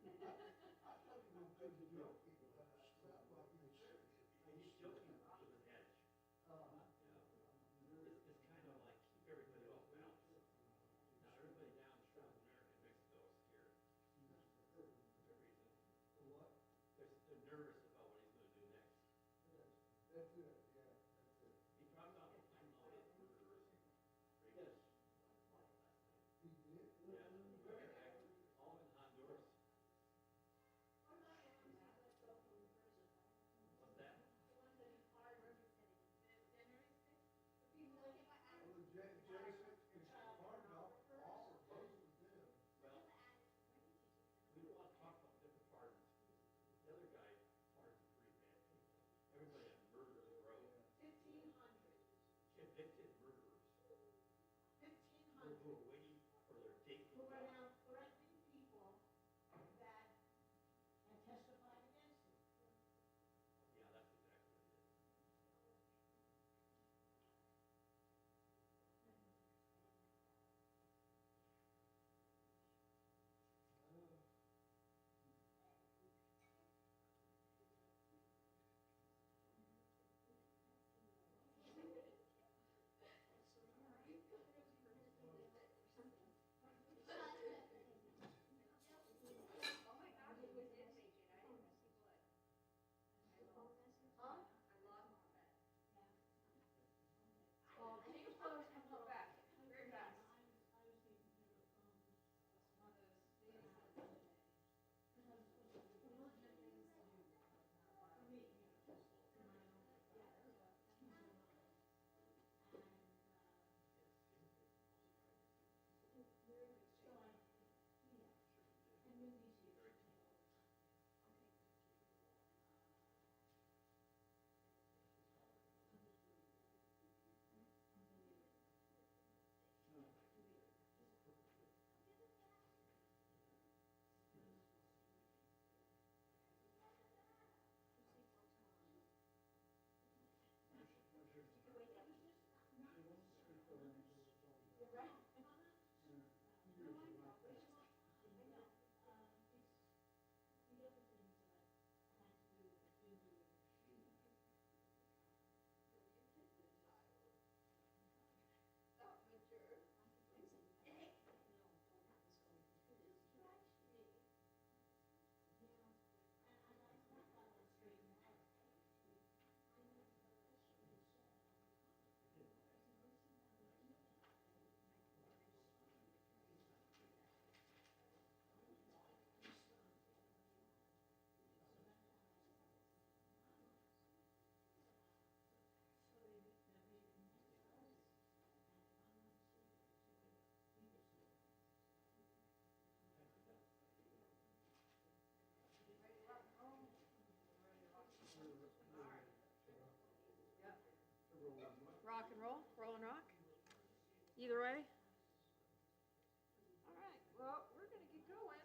He's joking with an edge. It's kind of like keep everybody off balance. Now everybody down in South America, Mexico is scared for some reason. They're nervous about what he's going to do next. He dropped off a plane load of murderers. Yes. Yeah. All in Honduras. What's that? Well, we don't want to talk about different pardons. The other guy pardoned pretty bad people. Everybody on murderers row. 1,500. Convicted murderers. 1,500. Who are waiting for their date. Who are now threatening people that have testified against him. Yeah, that's exactly what it is. Rock and roll, roll and rock. Either way. All right, well, we're going to get going.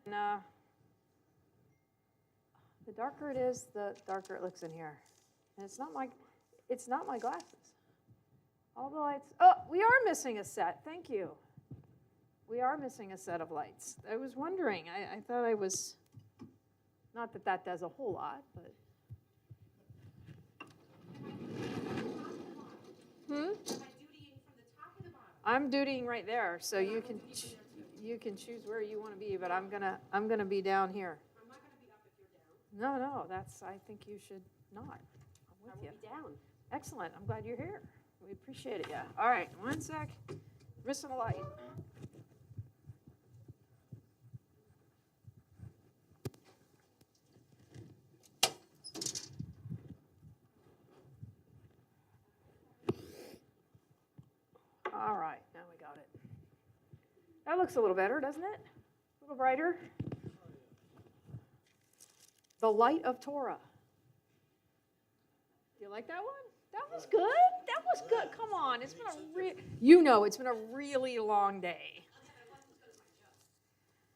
And the darker it is, the darker it looks in here. And it's not my glasses. All the lights. Oh, we are missing a set. Thank you. We are missing a set of lights. I was wondering. I thought I was. Not that that does a whole lot, but. I'm dutying right there, so you can choose where you want to be, but I'm gonna be down here. I'm not gonna be up if you're down. No, I think you should not. I'm with you. I will be down. Excellent. I'm glad you're here. We appreciate it, yeah. All right, one sec. Missing a light. looks a little better, doesn't it? A little brighter. The light of Torah. Do you like that one? That was good. That was good. Come on. It's been it's been a really long day.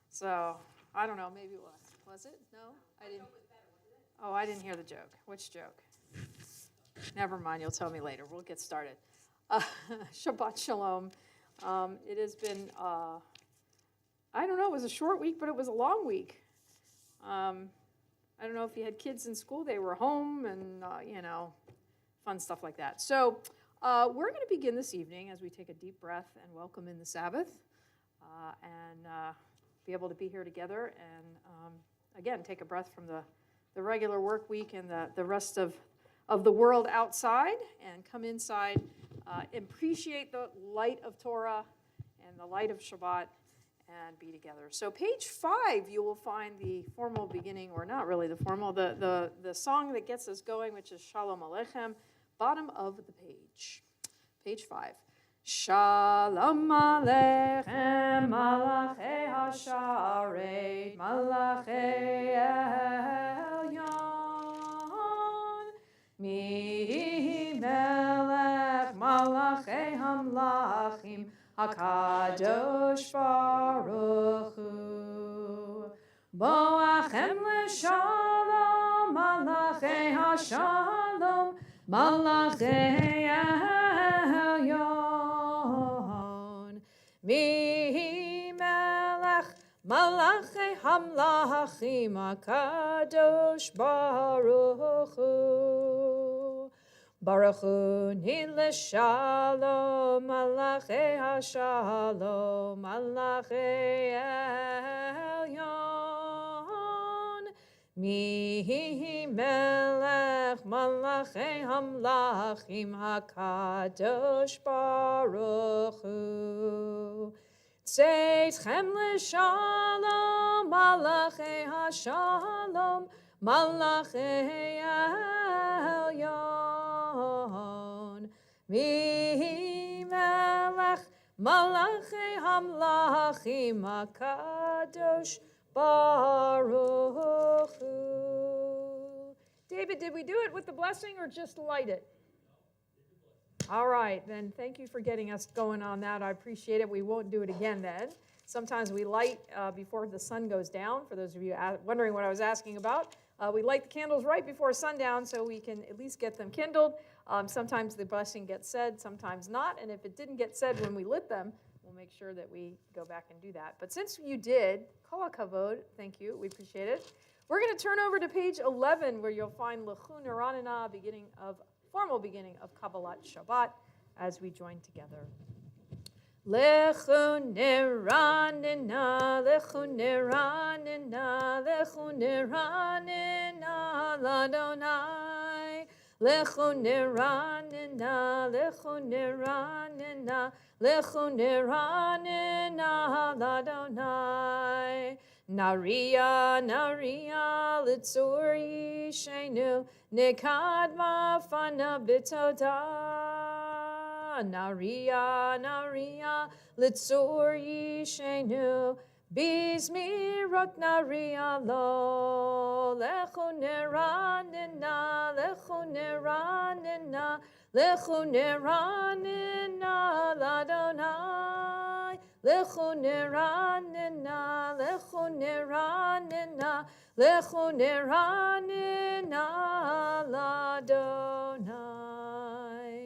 So, I don't know, maybe what? Was it? No? I didn't. Oh, I didn't hear the joke. Which joke? Never mind, you'll tell me later. We'll get started. Shabbat Shalom. It has been, I don't know, it was a short week, but it was a long week. I don't know if you had kids in school, they were home and, fun stuff like that. So we're going to begin this evening as we take a deep breath and welcome in the Sabbath and be able to be here together and, again, take a breath from the regular work week and the rest of the world outside and come inside, appreciate the light of Torah and the light of Shabbat and be together. So page 5, you will find the formal beginning, or not really the formal, the song that gets us going, which is Shalom Aleichem, bottom of the page. Page 5. Shalom Aleichem, Malachei HaSharet, Malachei Elyon, Mi Melech Malachei Hamlachim, HaKadosh Baruch Hu. Boachem L'Shalom, Malachei HaShalom, Malachei Elyon. Mi Melech Malachei Hamlachim, HaKadosh Baruch Hu. Baruch Hu L'Shalom, Malachei HaShalom, Malachei Elyon. Mi Melech Malachei Hamlachim, HaKadosh Baruch Hu. Tzeitchem L'Shalom, Malachei HaShalom, Malachei Elyon. Mi Melech Malachei Hamlachim, HaKadosh Baruch Hu. David, did we do it with the blessing or just light it? All right, then thank you for getting us going on that. I appreciate it. We won't do it again then. Sometimes we light before the sun goes down. For those of you wondering what I was asking about, we light the candles right before sundown so we can at least get them kindled. Sometimes the blessing gets said, sometimes not. And if it didn't get said when we lit them, we'll make sure that we go back and do that. But since you did, kol hakavod, thank you, we appreciate it. We're going to turn over to page 11 where you'll find L'chu Neranina, formal beginning of Kabbalat Shabbat as we join together. L'chu Neranina, L'chu Neranina, L'chu Neranina, L'Adonai. L'chu Neranina, L'chu Neranina, L'chu Neranina, L'Adonai. Naria, Naria, Litzur Yishenu, Nekadma Fana Bitoda. Naria, Naria, Litzur Yishenu, Bizmirot Naria Lo. L'chu Neranina, L'chu Neranina, L'chu Neranina, L'Adonai. L'chu Neranina, L'chu Neranina, L'chu Neranina, L'Adonai.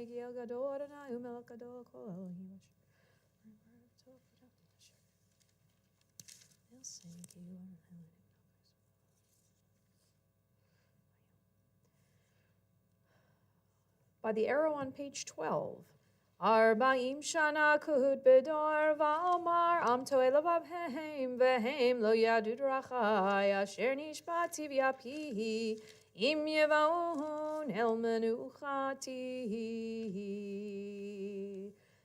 Gil Gadol Adonai, Umelech Gadol Kol Elohim. By the arrow on page 12. Arba'im shana kuhut bedor va'omar am to'elav heim vehem lo yadu drachai asher nishbati v'yapihi im yevahun el menuchati.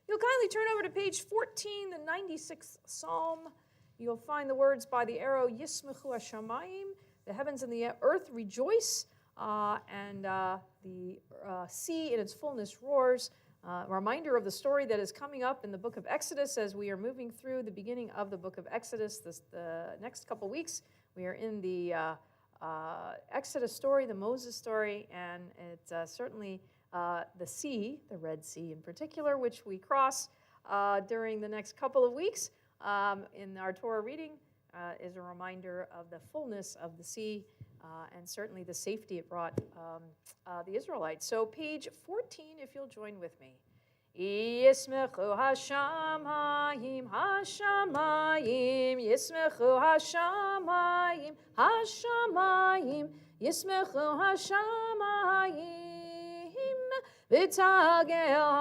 You'll kindly turn over to page 14, the 96th Psalm. You'll find the words by the arrow, Yismechu hashamayim, the heavens and the earth rejoice, and the sea in its fullness roars. reminder of the story that is coming up in the book of Exodus as we are moving through the beginning of the book of Exodus. The next couple weeks, we are in the Exodus story, the Moses story, and it's certainly the sea, the Red Sea in particular, which we cross during the next couple of weeks in our Torah reading, is a reminder of the fullness of the sea and certainly the safety it brought the Israelites. So page 14, if you'll join with me. Yismechu hashamayim, hashamayim, yismechu hashamayim, hashamayim, yismechu hashamayim, v'tagel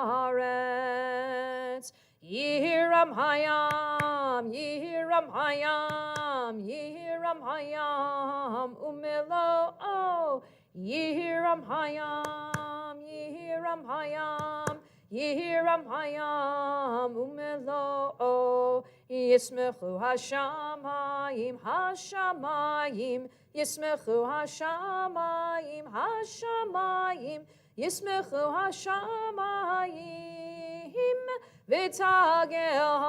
haaretz. Yihiram hayam, yihiram hayam, yihiram hayam, umelo, yihiram hayam, yihiram hayam, yihiram hayam, umelo, yismechu hashamayim, hashamayim, yismechu hashamayim, hashamayim, yismechu hashamayim, v'tagel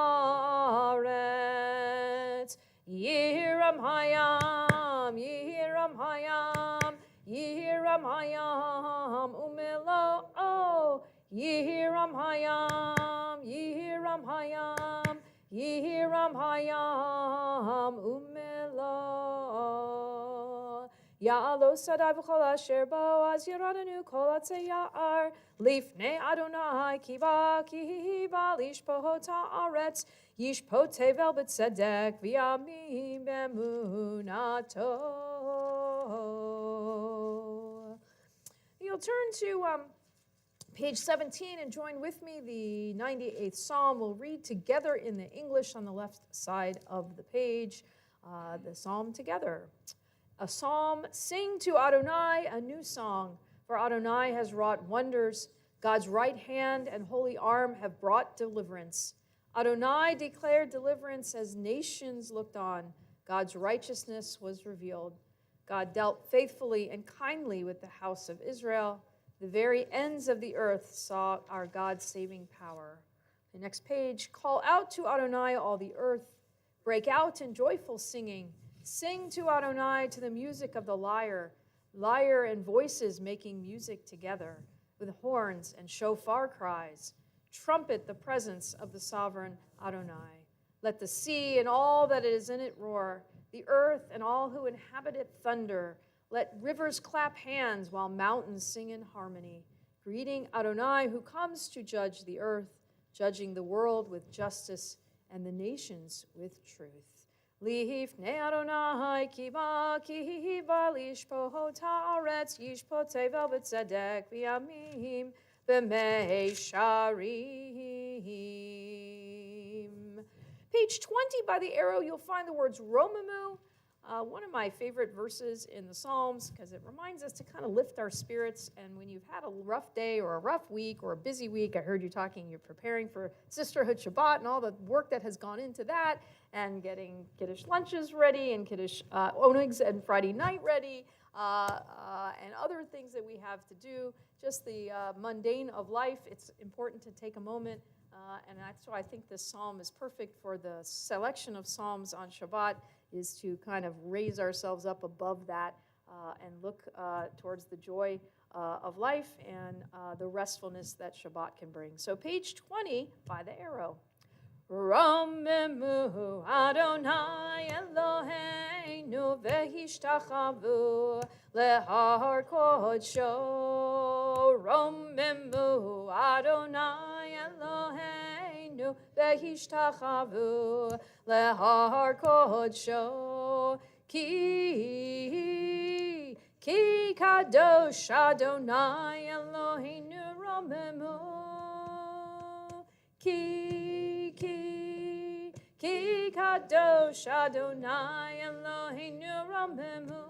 haaretz. Yihiram hayam, yihiram hayam, yihiram hayam, umelo, yihiram hayam, yihiram hayam, yihiram hayam, umelo. Ya'alo sadai v'chol asher bo, az yiranenu kol atzei ya'ar, lifnei Adonai ki ba lishpohot ha'aretz, yishpot tevel b'tzedek v'yamim b'emunato. You'll turn to page 17 and join with me the 98th Psalm. We'll read together in the English on the left side of the page, the Psalm together. A psalm, sing to Adonai a new song, for Adonai has wrought wonders. God's right hand and holy arm have brought deliverance. Adonai declared deliverance as nations looked on. God's righteousness was revealed. God dealt faithfully and kindly with the house of Israel. The very ends of the earth saw our God's saving power. The next page, call out to Adonai all the earth. Break out in joyful singing. Sing to Adonai to the music of the lyre, lyre and voices making music together, with horns and shofar cries. Trumpet the presence of the sovereign Adonai. Let the sea and all that is in it roar, the earth and all who inhabit it thunder. Let rivers clap hands while mountains sing in harmony, greeting Adonai who comes to judge the earth, judging the world with justice and the nations with truth. Lifnei Adonai ki ba lishpohot haaretz, yishpot tevel b'tzedek v'yamim b'meisharim. Page 20 by the arrow, you'll find the words Romamu, one of my favorite verses in the Psalms, because it reminds us to kind of lift our spirits. And when you've had a rough day or a rough week or a busy week, I heard you talking, you're preparing for Sisterhood Shabbat and all the work that has gone into that, and getting Kiddush lunches ready and Kiddush onigs and Friday night ready, and other things that we have to do, just the mundane of life. It's important to take a moment, and that's why I think this psalm is perfect for the selection of psalms on Shabbat, is to kind of raise ourselves up above that and look towards the joy of life and the restfulness that Shabbat can bring. So page 20 by the arrow. Romemu Adonai Eloheinu v'hishtachavu lehar kodsho. Romemu Adonai Eloheinu v'hishtachavu lehar kodsho. Ki kadosh Adonai Eloheinu romemu. Ki kadosh Adonai Eloheinu romemu.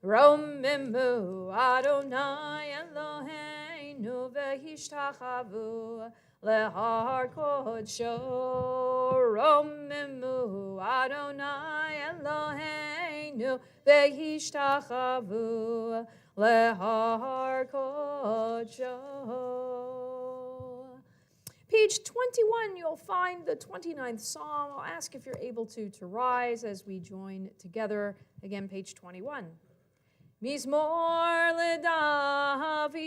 Romemu Adonai Eloheinu v'hishtachavu lehar kodsho. Romemu Adonai Eloheinu v'hishtachavu lehar kodsho. Page 21, you'll find the 29th Psalm. I'll ask if you're able to rise as we join together. Again, page 21. Mizmor leDavid,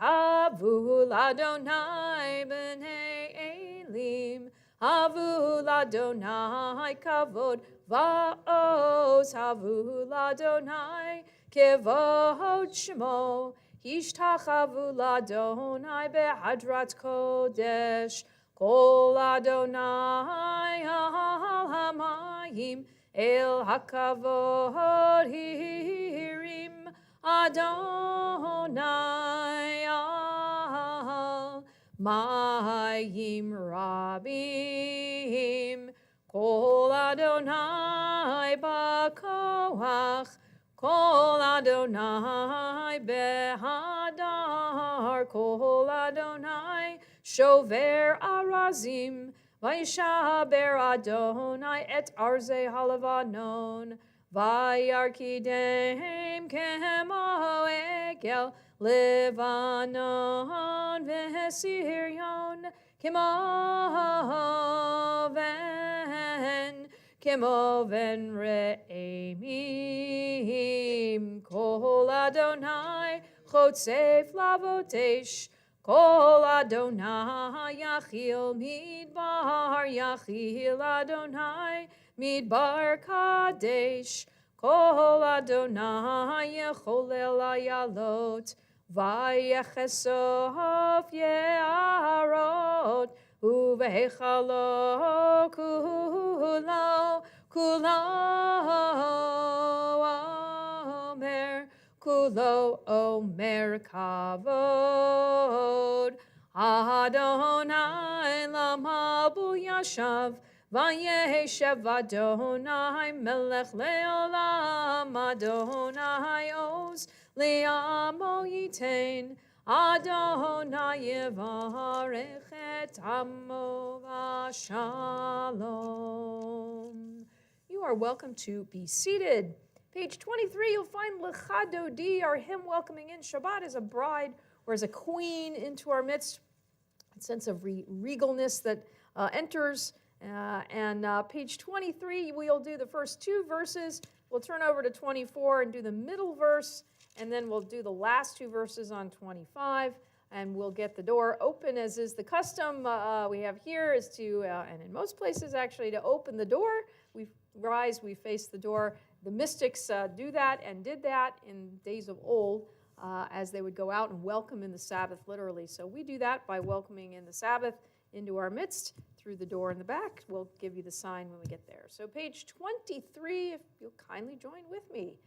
havu l'Adonai b'nei Elim, havu l'Adonai kavod va'oz, havu l'Adonai kevod shemo, ishtachavu l'Adonai behadrat kodesh, kol Adonai al hamayim, El hakavod hirim Adonai al mayim rabim, kol Adonai b'koach, kol Adonai behadar, kol Adonai shover arazim, Vayishaber Adonai et arze halavanon, vayarkidem kemo egel Levanon v'Sirion kemo ven re'emim, kol Adonai chotzef lavotesh, Kol Adonai Yachil Midbar, Yachil Adonai Midbar Kadesh, Kol Adonai Yecholel Ayalot, Vayechesof Ye'arot, Uvehechalo Kulo Omer, Kulo Omer Kavod, Adonai Lamabu Yashav, Vayeshev Adonai Melech Leolam, Adonai Oz Le'amo Yitain, Adonai Yevarech et Amo V'Shalom. You are welcome to be seated. Page 23, you'll find Lecha Dodi, our hymn welcoming in Shabbat as a bride or as a queen into our midst. A sense of regalness that enters. And page 23, we'll do the first two verses. We'll turn over to 24 and do the middle verse. And then we'll do the last two verses on 25. And we'll get the door open, as is the custom we have here, is to, and in most places actually, to open the door. We rise, we face the door. The mystics do that and did that in days of old as they would go out and welcome in the Sabbath, literally. So we do that by welcoming in the Sabbath into our midst through the door in the back. We'll give you the sign when we get there. So page 23, if you'll kindly join with me.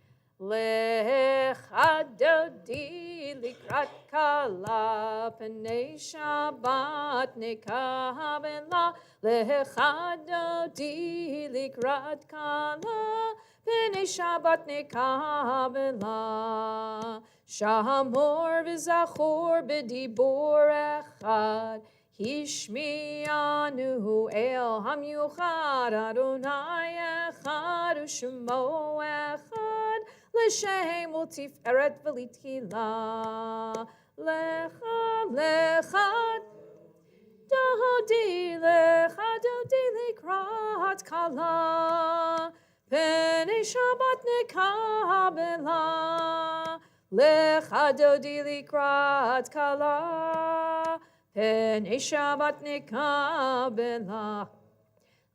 Lecha dodi likrat kala p'nei Shabbat nekabela. Lecha dodi likrat kala p'nei Shabbat nekabela. Shamor v'zachor b'dibor echad. Hishmianu el hamyuchad Adonai echad u'shemo echad. L'shem u'tiferet v'litchila. Lecha dodi likrat kala p'nei Shabbat nekabela. Lecha dodi likrat kala p'nei Shabbat nekabela.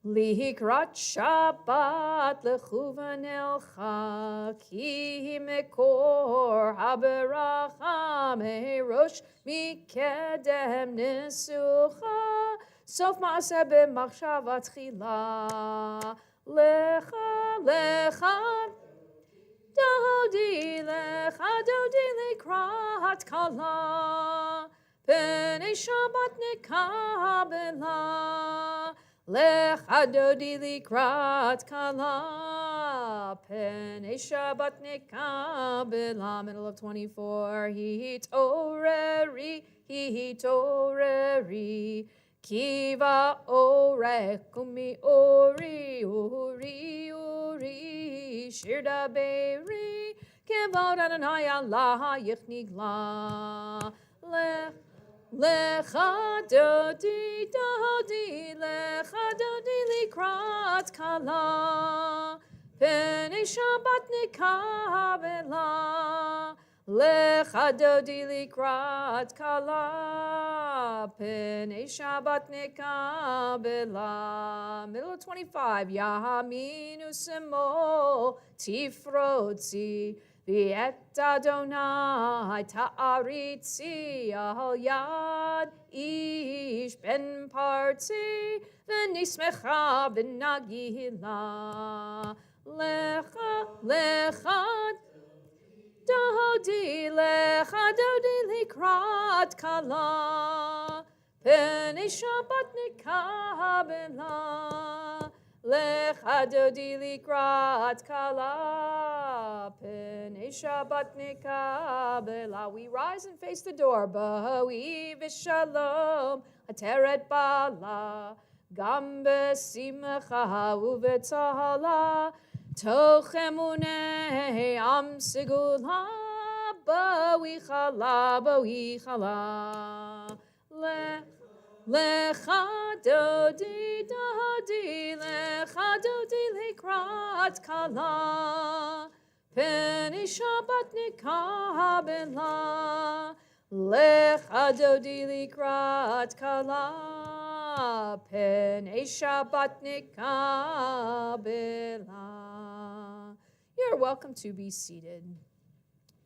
Likrat Shabbat lechuvan elcha, ki mekor haberacha merosh mikedem nesucha, sof maaseh b'machshava tchila. Lecha dodi likrat kala p'nei Shabbat nekabela. Lecha dodi likrat kala p'nei Shabbat nekabela. Middle of 24. Hitoreri kiva orech umi uri shirda beiri Kevod Adonai Allah Yichnigla. Lecha dodi dodi, lecha dodi likrat kala, pene Shabbat nikabela. Lecha dodi likrat kala, pene Shabbat nikabela. Middle of 25, Yahaminu semo tifrotzi. V'et Adonai ta'aritzi al yad ish ben partzi v'nismecha v'nagila lecha dodi likrat kala p'nei Shabbat nikabela lecha dodi likrat kala p'nei Shabbat nikabela. We rise and face the door. B'hoi v'shalom ateret bala gam b'simcha u'v'tzahala toch emunei am sigula b'hoi chala lecha dodi dodi lecha dodi likrat kala p'nei Shabbat nikabela lecha dodi likrat kala p'nei Shabbat nikabela. You're welcome to be seated.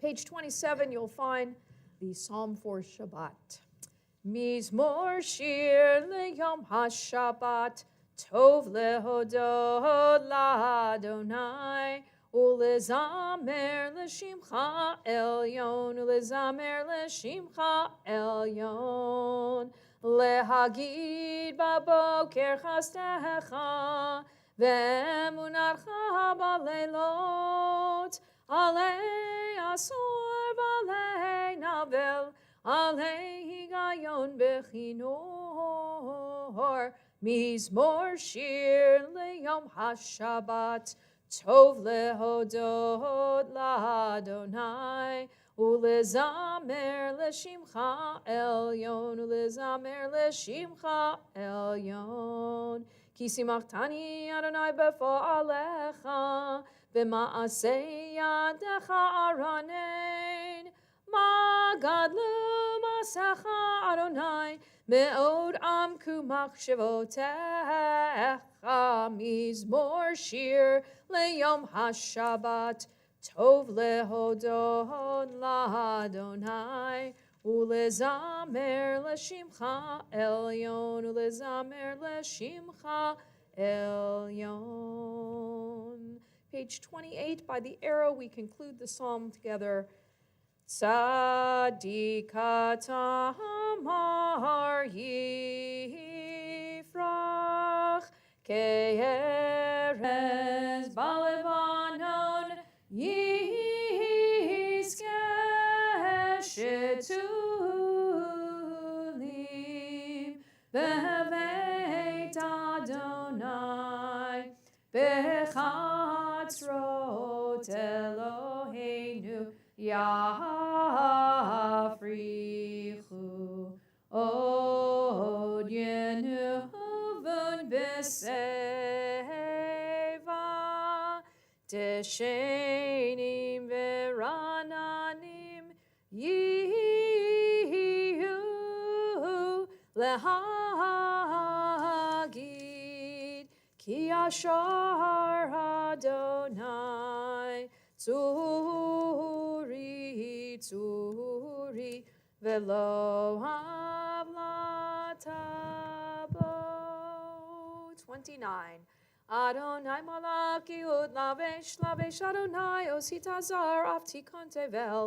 Page 27, you'll find the Psalm for Shabbat. Mizmor shir leyom haShabbat, tov lehodot la'Adonai, ulezamer l'shimcha elyon, ulezamer l'shimcha elyon, lehagid baboker chastecha, ve'emunarcha baleilot, alei asor v'alei navel, alei higayon bechinor, mizmor shir leyom haShabbat, tov lehodot la'Adonai, ulezamer l'shimcha elyon, ulezamer l'shimcha elyon. Ki simchtani Adonai b'fo'alecha, b'ma'asei yadecha aranein, ma gadlu masecha Adonai, me'od amku machshevotecha, mizmor shir leyom haShabbat, tov lehodot la'Adonai, ulezamer l'shimcha elyon, ulezamer l'shimcha elyon. Page 28, by the arrow, we conclude the psalm together. Tzadika tamar yifrach, ke'erez balevanon yizkeh shetulim beveit Adonai bechatzrot Eloheinu yafrichu od yenuvun b'seva teshenim v'rananim yihu lehagid ki yashar Adonai tzuri tzuri velo havlatabo. 29. Adonai malaki ud lavesh lavesh Adonai ositazar aftikon tevel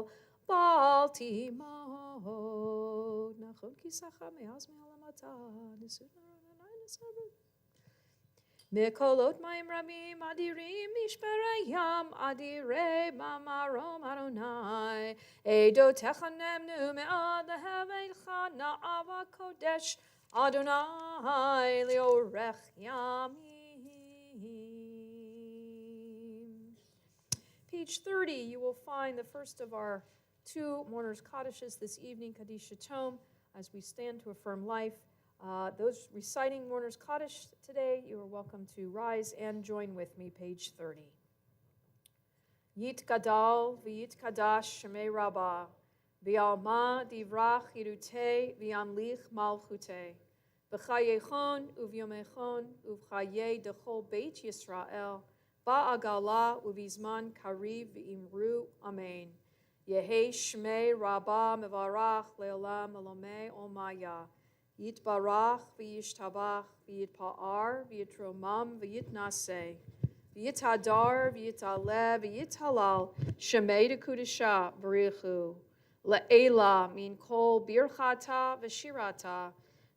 balti mahod nachon kisacha me'az me'alamata nesuna nesaru Mekolot ma'im rabim adirim mishperayam adirei mamarom Adonai Edo techanemnu me'ad lehevecha na'ava kodesh Adonai liorech yamim. Page page 30, you will find the first of our two mourners' Kaddises this evening, Kaddish Tome, as we stand to affirm life. Those reciting mourners' Kaddish today, you are welcome to rise and join with me, page 30. Yit Gadal v'yit Kadash Shemei Rabbah v'alma divrach yirute v'yamlich malchute v'chayechon uvyomechon uvchaye dechol Beit Yisrael ba'agala uvizman kariv v'imru amen. Yehi Shmei Rabbah mevarach le'olam elomei omaya yitbarach v'yishtabach v'yitpa'ar v'yitromam v'yitnaseh v'yitadar v'yitaleh v'yithalal Shemei dekudesha b'richu le'ela min kol birchata v'shirata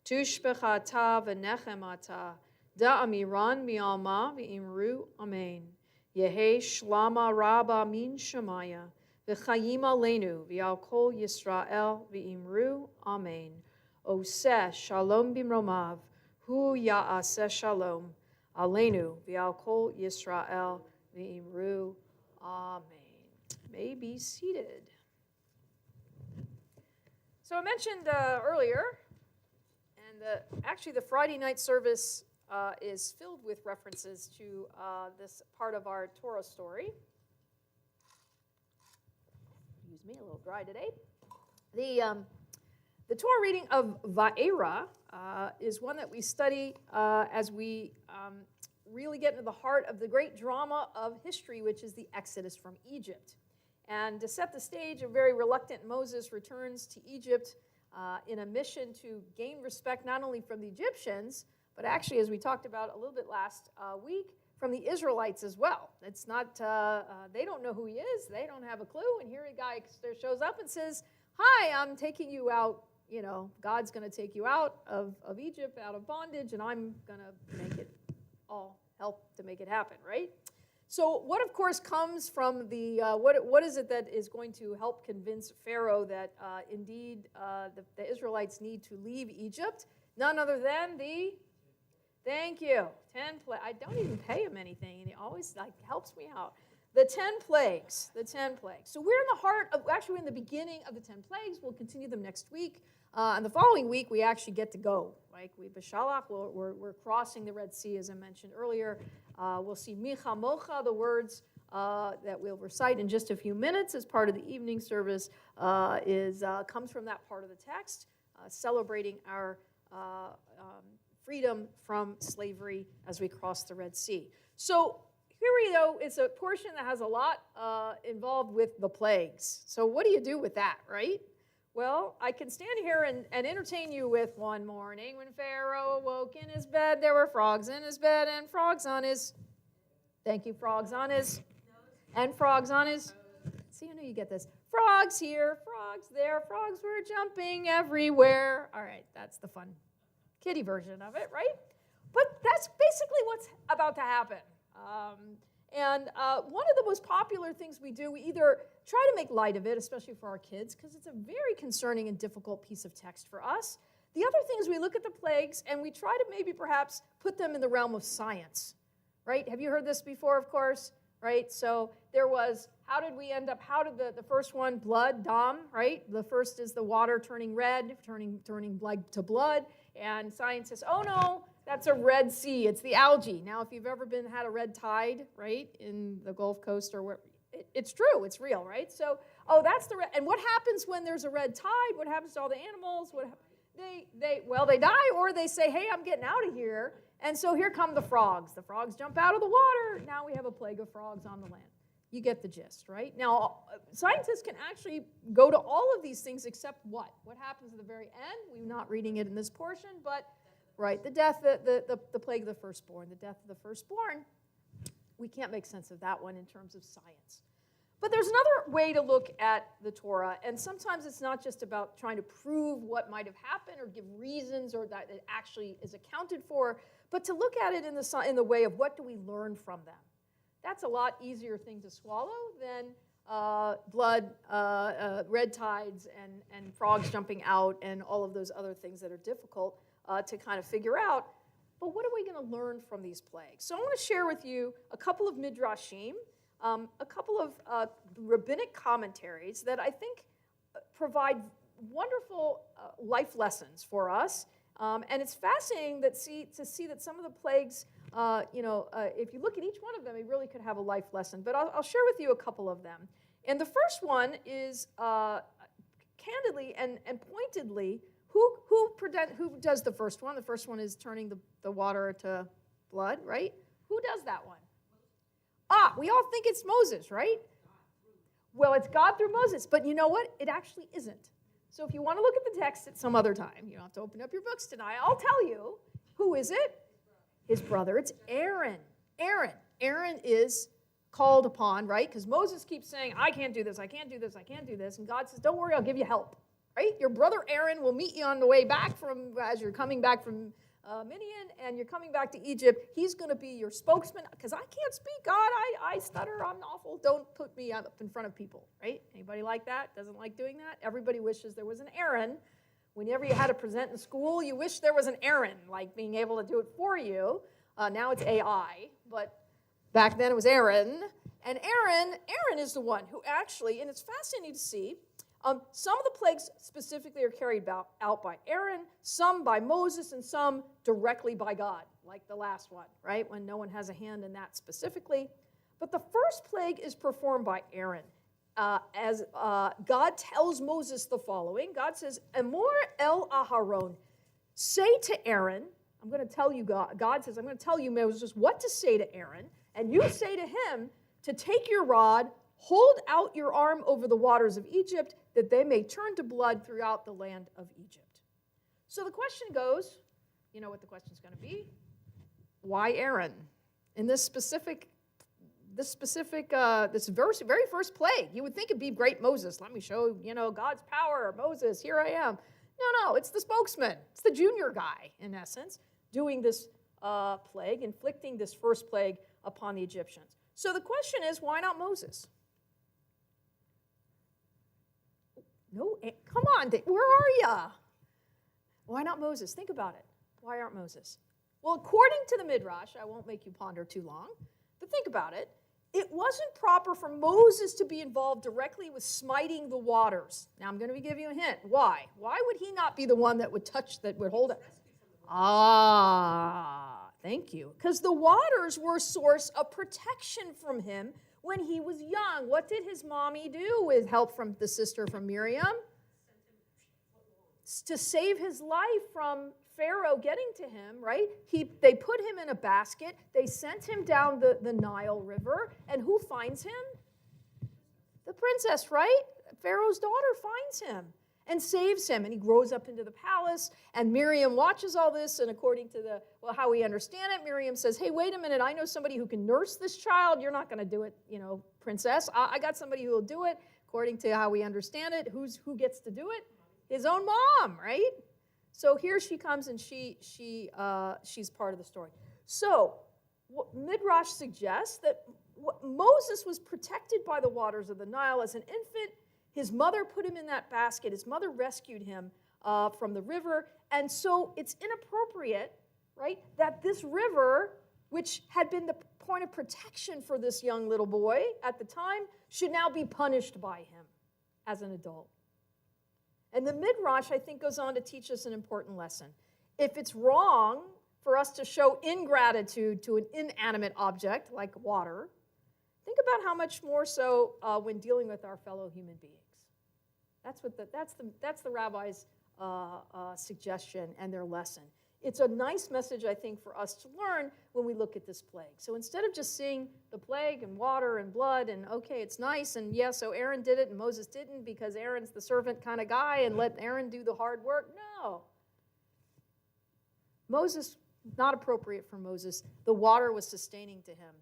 tushbechata v'nechemata da'amiran mi'alma v'imru amen. Yehi shlama rabba min shemaya v'chayim aleinu v'al kol Yisrael v'imru amen. Oseh shalom bimromav hu ya'aseh shalom aleinu v'al kol Yisrael v'imru amen. May be seated. So I mentioned earlier, and actually the Friday night service is filled with references to this part of our Torah story. Excuse me, a little dry today. The Torah reading of Va'era is one that we study as we really get into the heart of the great drama of history, which is the Exodus from Egypt. And to set the stage, a very reluctant Moses returns to Egypt in a mission to gain respect not only from the Egyptians, but actually, as we talked about a little bit last week, from the Israelites as well. It's not, they don't know who he is, they don't have a clue, and here a guy shows up and says, hi, I'm taking you out, you know, God's going to take you out of Egypt, out of bondage, and I'm going to make it all help to make it happen, right? So what, of course, comes from the, what is it that is going to help convince Pharaoh that indeed the Israelites need to leave Egypt? None other than the, thank you, 10 plagues. I don't even pay him anything, and he always helps me out. The 10 plagues, the 10 plagues. So we're in the heart of, actually in the beginning of the 10 plagues. We'll continue them next week. And the following week, we actually get to go. Like B'Shalach, we're crossing the Red Sea, as I mentioned earlier. We'll see Micha Mocha, the words that we'll recite in just a few minutes as part of the evening service, comes from that part of the text, celebrating our freedom from slavery as we cross the Red Sea. So here we go. It's a portion that has a lot involved with the plagues. So what do you do with that, right? Well, I can stand here and entertain you with one morning when Pharaoh awoke in his bed, there were frogs in his bed and frogs on his, thank you, frogs on his, and frogs on his, see, I know you get this. Frogs here, frogs there, frogs were jumping everywhere. All right, that's the fun kiddie version of it, right? But that's basically what's about to happen. One of the most popular things we do, we either try to make light of it, especially for our kids, because it's a very concerning and difficult piece of text for us. The other thing is we look at the plagues and we try to maybe perhaps put them in the realm of science, right? Have you heard this before, of course, right? So there was, how did the first one, blood, dam, right? The first is the water turning red, turning blood to blood, and science says, oh no, that's a Red Sea. It's the algae. Now, if you've ever had a red tide, right, in the Gulf Coast or where, it's true. It's real, right? So, oh, that's the red. And what happens when there's a red tide? What happens to all the animals? They die, or they say, hey, I'm getting out of here. And so here come the frogs. The frogs jump out of the water. Now we have a plague of frogs on the land. You get the gist, right? Now, scientists can actually go to all of these things except what? What happens at the very end? We're not reading it in this portion, but right, the plague of the firstborn, the death of the firstborn. We can't make sense of that one in terms of science. But there's another way to look at the Torah, and sometimes it's not just about trying to prove what might have happened or give reasons or that it actually is accounted for, but to look at it in the way of what do we learn from them. That's a lot easier thing to swallow than blood, red tides, and frogs jumping out, and all of those other things that are difficult to kind of figure out. But what are we going to learn from these plagues? So I want to share with you a couple of midrashim a couple of rabbinic commentaries that I think provide wonderful life lessons for us. And it's fascinating to see that some of the plagues, if you look at each one of them, it really could have a life lesson. But I'll share with you a couple of them. And the first one is candidly and pointedly, who does the first one? The first one is turning the water to blood, right? Who does that one? We all think it's Moses, right? Well, it's God through Moses, but you know what? It actually isn't. So if you want to look at the text at some other time, you don't have to open up your books tonight, I'll tell you, who is it? His brother. It's Aaron. Aaron is called upon, right? Because Moses keeps saying, I can't do this, I can't do this, I can't do this. And God says, don't worry, I'll give you help, right? Your brother Aaron will meet you on the way back as you're coming back from Midian and you're coming back to Egypt. He's going to be your spokesman because I can't speak, God. I stutter. I'm awful. Don't put me up in front of people, right? Anybody like that? Doesn't like doing that? Everybody wishes there was an Aaron. Whenever you had to present in school, you wish there was an Aaron, like being able to do it for you. Now it's AI, but back then it was Aaron. And Aaron is the one who actually, and it's fascinating to see, some of the plagues specifically are carried out by Aaron, some by Moses, and some directly by God, like the last one, right? When no one has a hand in that specifically. But the first plague is performed by Aaron. As God tells Moses the following. God says, Amor el Aharon, say to Aaron, I'm going to tell you, God says, I'm going to tell you, Moses, what to say to Aaron, and you say to him to take your rod, hold out your arm over the waters of Egypt, that they may turn to blood throughout the land of Egypt. So the question goes, you know what the question's going to be? Why Aaron? In this very first plague, you would think it'd be great Moses. Let me show, God's power. Moses, here I am. No, it's the spokesman. It's the junior guy, in essence, doing this plague, inflicting this first plague upon the Egyptians. So the question is, why not Moses? No, come on, where are you? Why not Moses? Think about it. Why aren't Moses? Well, according to the Midrash, I won't make you ponder too long, but think about it. It wasn't proper for Moses to be involved directly with smiting the waters. Now, I'm going to give you a hint. Why? Why would he not be the one that would hold it? Thank you. Because the waters were a source of protection from him when he was young. What did his mommy do with help from the sister from Miriam? To save his life from Pharaoh getting to him, right? They put him in a basket. They sent him down the Nile River. And who finds him? The princess, right? Pharaoh's daughter finds him and saves him. And he grows up into the palace. And Miriam watches all this. And according to how we understand it, Miriam says, hey, wait a minute. I know somebody who can nurse this child. You're not going to do it, princess. I got somebody who will do it. According to how we understand it, who gets to do it? His own mom, right? So here she comes, and she's part of the story. So what Midrash suggests that Moses was protected by the waters of the Nile as an infant. His mother put him in that basket. His mother rescued him from the river. And so it's inappropriate, right, that this river, which had been the point of protection for this young little boy at the time, should now be punished by him as an adult. And the Midrash, I think, goes on to teach us an important lesson. If it's wrong for us to show ingratitude to an inanimate object like water, think about how much more so when dealing with our fellow human beings. That's the rabbi's suggestion and their lesson. It's a nice message, I think, for us to learn when we look at this plague. So instead of just seeing the plague and water and blood and, okay, it's nice, and yeah, so Aaron did it and Moses didn't because Aaron's the servant kind of guy and let Aaron do the hard work. No. Moses, not appropriate for Moses. The water was sustaining to him.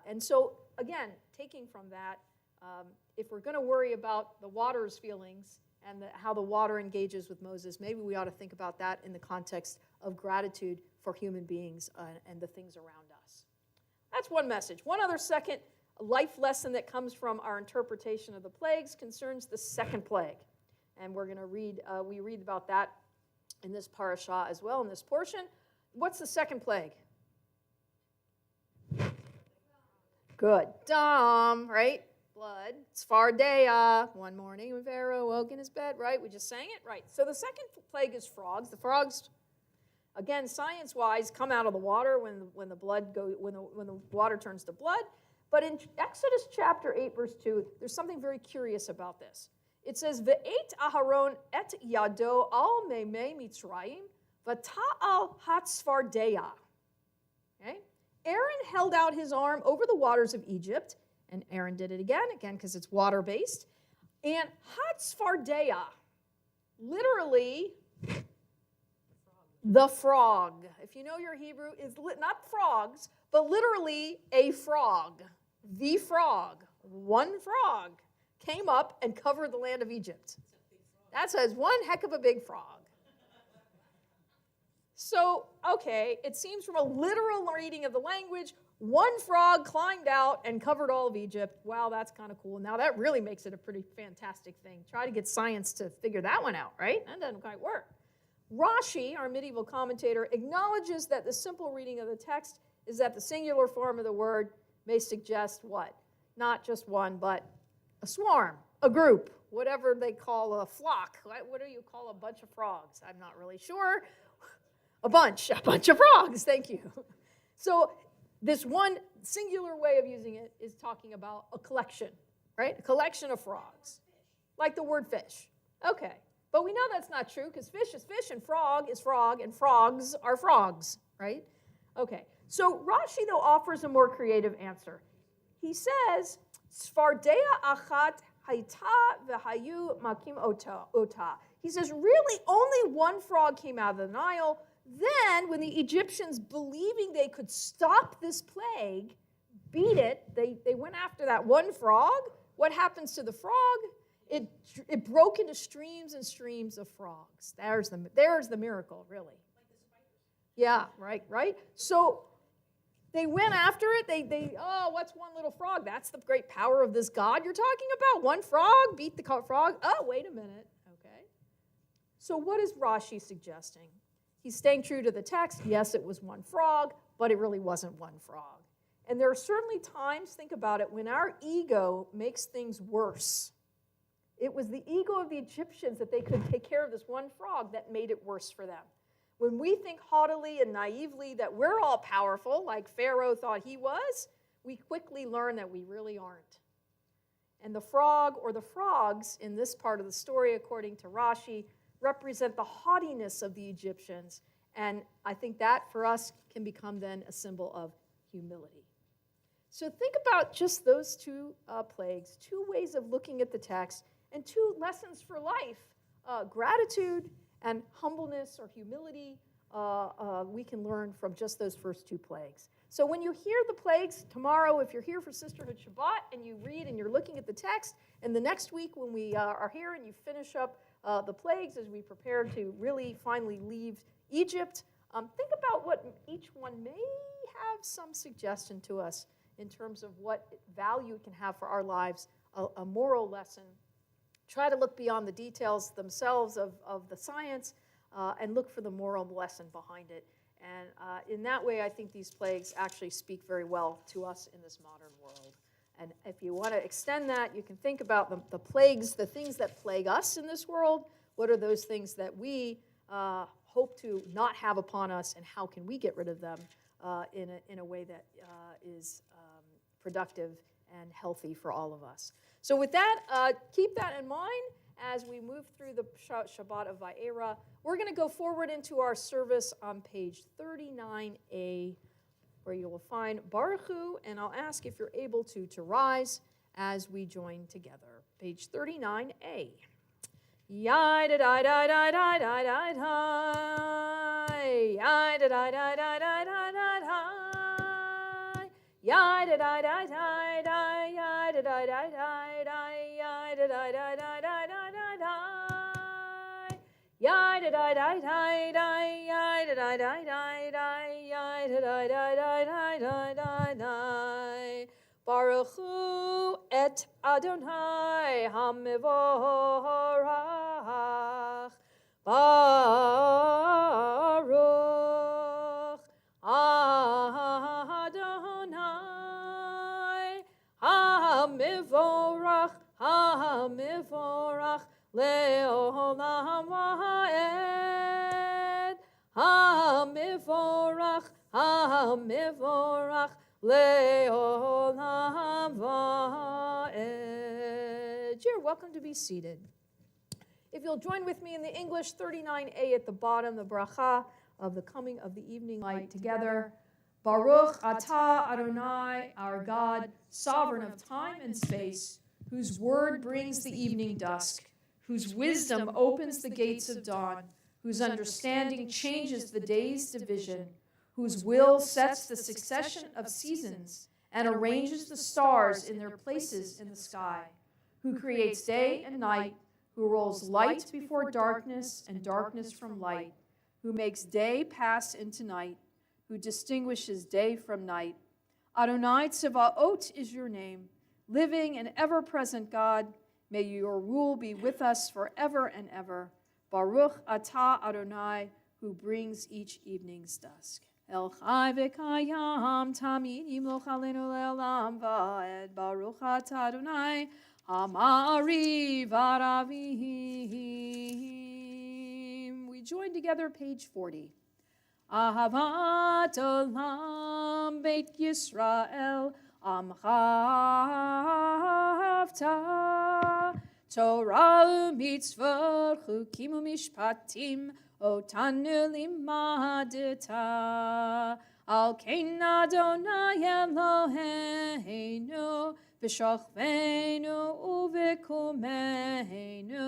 And so, again, taking from that, if we're going to worry about the water's feelings and how the water engages with Moses, maybe we ought to think about that in the context of gratitude for human beings and the things around us. That's one message. One other second life lesson that comes from our interpretation of the plagues concerns the second plague. And we're going to we read about that in this parashah as well, in this portion. What's the second plague? Good. Dam, right? Blood. Tzfardea. One morning when Pharaoh woke in his bed, right? We just sang it, right? So the second plague is frogs. The frogs, again, science-wise, come out of the water when the blood when the water turns to blood. But in Exodus chapter 8, verse 2, there's something very curious about this. It says, "Ve'et Aharon et yado al meimei Mitzrayim, v'ta'al hatzfardeya." Okay? Aaron held out his arm over the waters of Egypt, and Aaron did it again because it's water-based. And hatzfardeya, literally, the frog. If you know your Hebrew, is not frogs, but literally a frog. The frog, one frog, came up and covered the land of Egypt. That says one heck of a big frog. So, okay, it seems from a literal reading of the language, one frog climbed out and covered all of Egypt. Wow, that's kind of cool. Now that really makes it a pretty fantastic thing. Try to get science to figure that one out, right? That doesn't quite work. Rashi, our medieval commentator, acknowledges that the simple reading of the text is that the singular form of the word may suggest what? Not just one, but a swarm, a group, whatever they call a flock. What do you call a bunch of frogs? I'm not really sure. A bunch of frogs, thank you. So this one singular way of using it is talking about a collection, right? A collection of frogs, like the word fish. Okay, but we know that's not true because fish is fish and frog is frog and frogs are frogs, right? Okay, so Rashi, though, offers a more creative answer. He says, Sfardea achat haita v'hayu makim ota. He says, really, only one frog came out of the Nile. Then, when the Egyptians, believing they could stop this plague, beat it, they went after that one frog. What happens to the frog? It broke into streams and streams of frogs. There's the miracle, really. Yeah, right? So they went after it. What's one little frog? That's the great power of this God you're talking about. One frog, beat the frog. Oh, wait a minute. Okay. So what is Rashi suggesting? He's staying true to the text. Yes, it was one frog, but it really wasn't one frog. And there are certainly times, think about it, when our ego makes things worse. It was the ego of the Egyptians that they could take care of this one frog that made it worse for them. When we think haughtily and naively that we're all powerful, like Pharaoh thought he was, we quickly learn that we really aren't. And the frog or the frogs in this part of the story, according to Rashi, represent the haughtiness of the Egyptians. And I think that for us can become then a symbol of humility. So think about just those two plagues, two ways of looking at the text, and two lessons for life. Gratitude and humbleness or humility we can learn from just those first two plagues. So when you hear the plagues tomorrow, if you're here for Sisterhood Shabbat and you read and you're looking at the text, and the next week when we are here and you finish up the plagues as we prepare to really finally leave Egypt, think about what each one may have some suggestion to us in terms of what value it can have for our lives, a moral lesson. Try to look beyond the details themselves of the science and look for the moral lesson behind it. And in that way, I think these plagues actually speak very well to us in this modern world. And if you want to extend that, you can think about the plagues, the things that plague us in this world. What are those things that we hope to not have upon us, and how can we get rid of them in a way that is productive and healthy for all of us? So with that, keep that in mind as we move through the Shabbat of Va'era. We're going to go forward into our service on page 39a, where you will find Baruch Hu, and I'll ask if you're able to rise as we join together. Page 39a. Yai da da da da da da da da. Yai da da da da da da da da. Yai da da da da da. Yai da da da da da. Yai da da da da da da da. Yai da da da da da. Yai da da da da da. Yai da da da da da da da. Baruch Hu et Adonai Hamivorach. Baruch Adonai Mivorach, ha-mivorach, le'olam va'ed. Ha-mivorach, ha-mivorach, le'olam va'ed. You're welcome to be seated. If you'll join with me in the English 39a at the bottom, the bracha of the coming of the evening light together. Baruch atah Adonai, our God, sovereign of time and space, whose word brings the evening dusk, whose wisdom opens the gates of dawn, whose understanding changes the day's division, whose will sets the succession of seasons and arranges the stars in their places in the sky, who creates day and night, who rolls light before darkness and darkness from light, who makes day pass into night, who distinguishes day from night. Adonai Tzevaot is your name, living and ever-present God. May your rule be with us forever and ever. Baruch atah Adonai, who brings each evening's dusk. El chai v'kayam tamid yimloch aleinu le'olam va'ed. Baruch atah Adonai, Hamari Varavim. We join together, page 40. Ahavat olam Beit Yisrael amchavta Torah u'mitzvot chukim u'mishpatim otanu limadeta al kein Adonai Eloheinu v'shachvenu u'v'kumeinu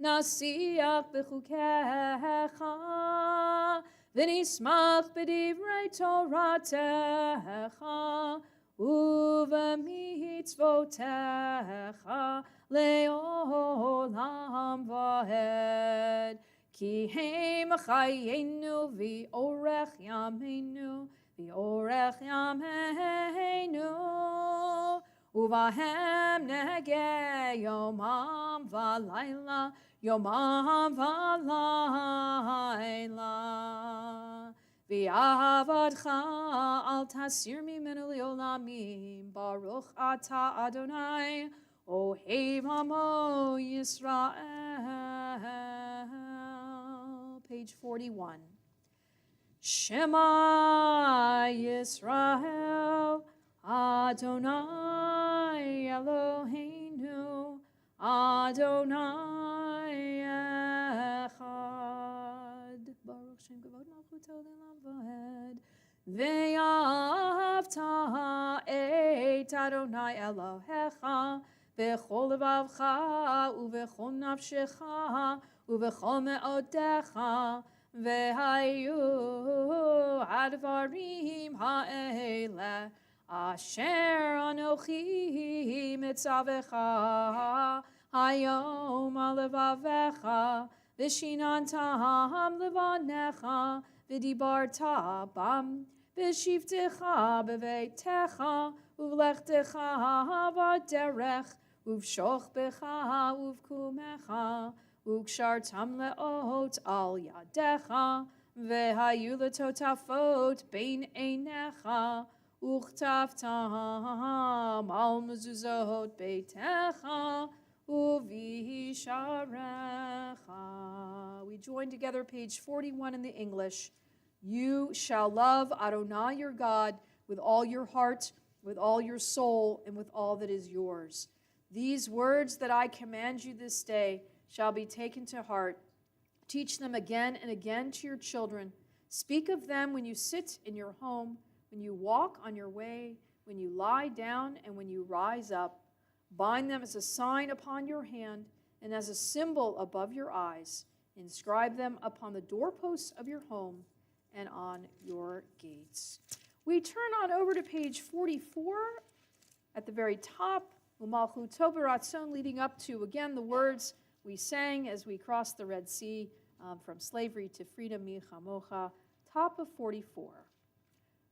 nasiach b'chukecha v'nismach b'divrei Toratecha u'v'mitzvotecha le'olam va'ed ki heim chayenu v'orech yameinu v'orech yameinu uvahem nege yomam v'layla yomam v'layla v'avadcha al tasir mimenu le'olamim baruch atah Adonai ohev amo Yisrael. Page 41. Shema Yisrael Adonai Eloheinu, Adonai Echad. Baruch Shem Kavod Malchuto Le'olam Va'ed. Ve'ahavta et Adonai Elohecha b'chol levavcha u'b'chol nafshecha u'b'chol me'odecha ve'hayu advarim ha'eleh Asher anochi mitzavecha hayom alevavecha v'shinantam levanecha v'dibarta bam v'shivtecha b'veitecha uvlechtecha v'derech uvshochbecha uvkumecha ukshartam leot al yadecha v'hayu letotafot bein einecha Uchtavtam al mezuzot beitecha uvisharecha. We join together, page 41 in the English. You shall love Adonai your God with all your heart, with all your soul, and with all that is yours. These words that I command you this day shall be taken to heart. Teach them again and again to your children. Speak of them when you sit in your home, when you walk on your way, when you lie down, and when you rise up. Bind them as a sign upon your hand and as a symbol above your eyes. Inscribe them upon the doorposts of your home and on your gates. We turn on over to page 44 at the very top, Umalchuto b'ratzon, leading up to, again, the words we sang as we crossed the Red Sea from slavery to freedom, mi chamocha, top of 44.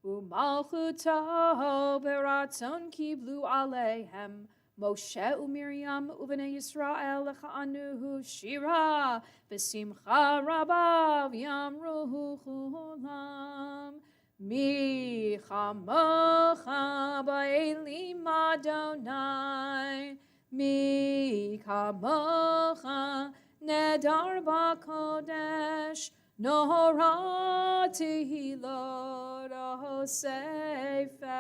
Umalchuto b'ratzon kiblu aleihem Moshe u'Miriam u'bnei Yisrael lecha'anuhu shira b'simcha rabba v'yamruhu chulam mi chamocha ba'elim Adonai Mi kamocha nedar b'kodesh, Nohora tehilot osefele.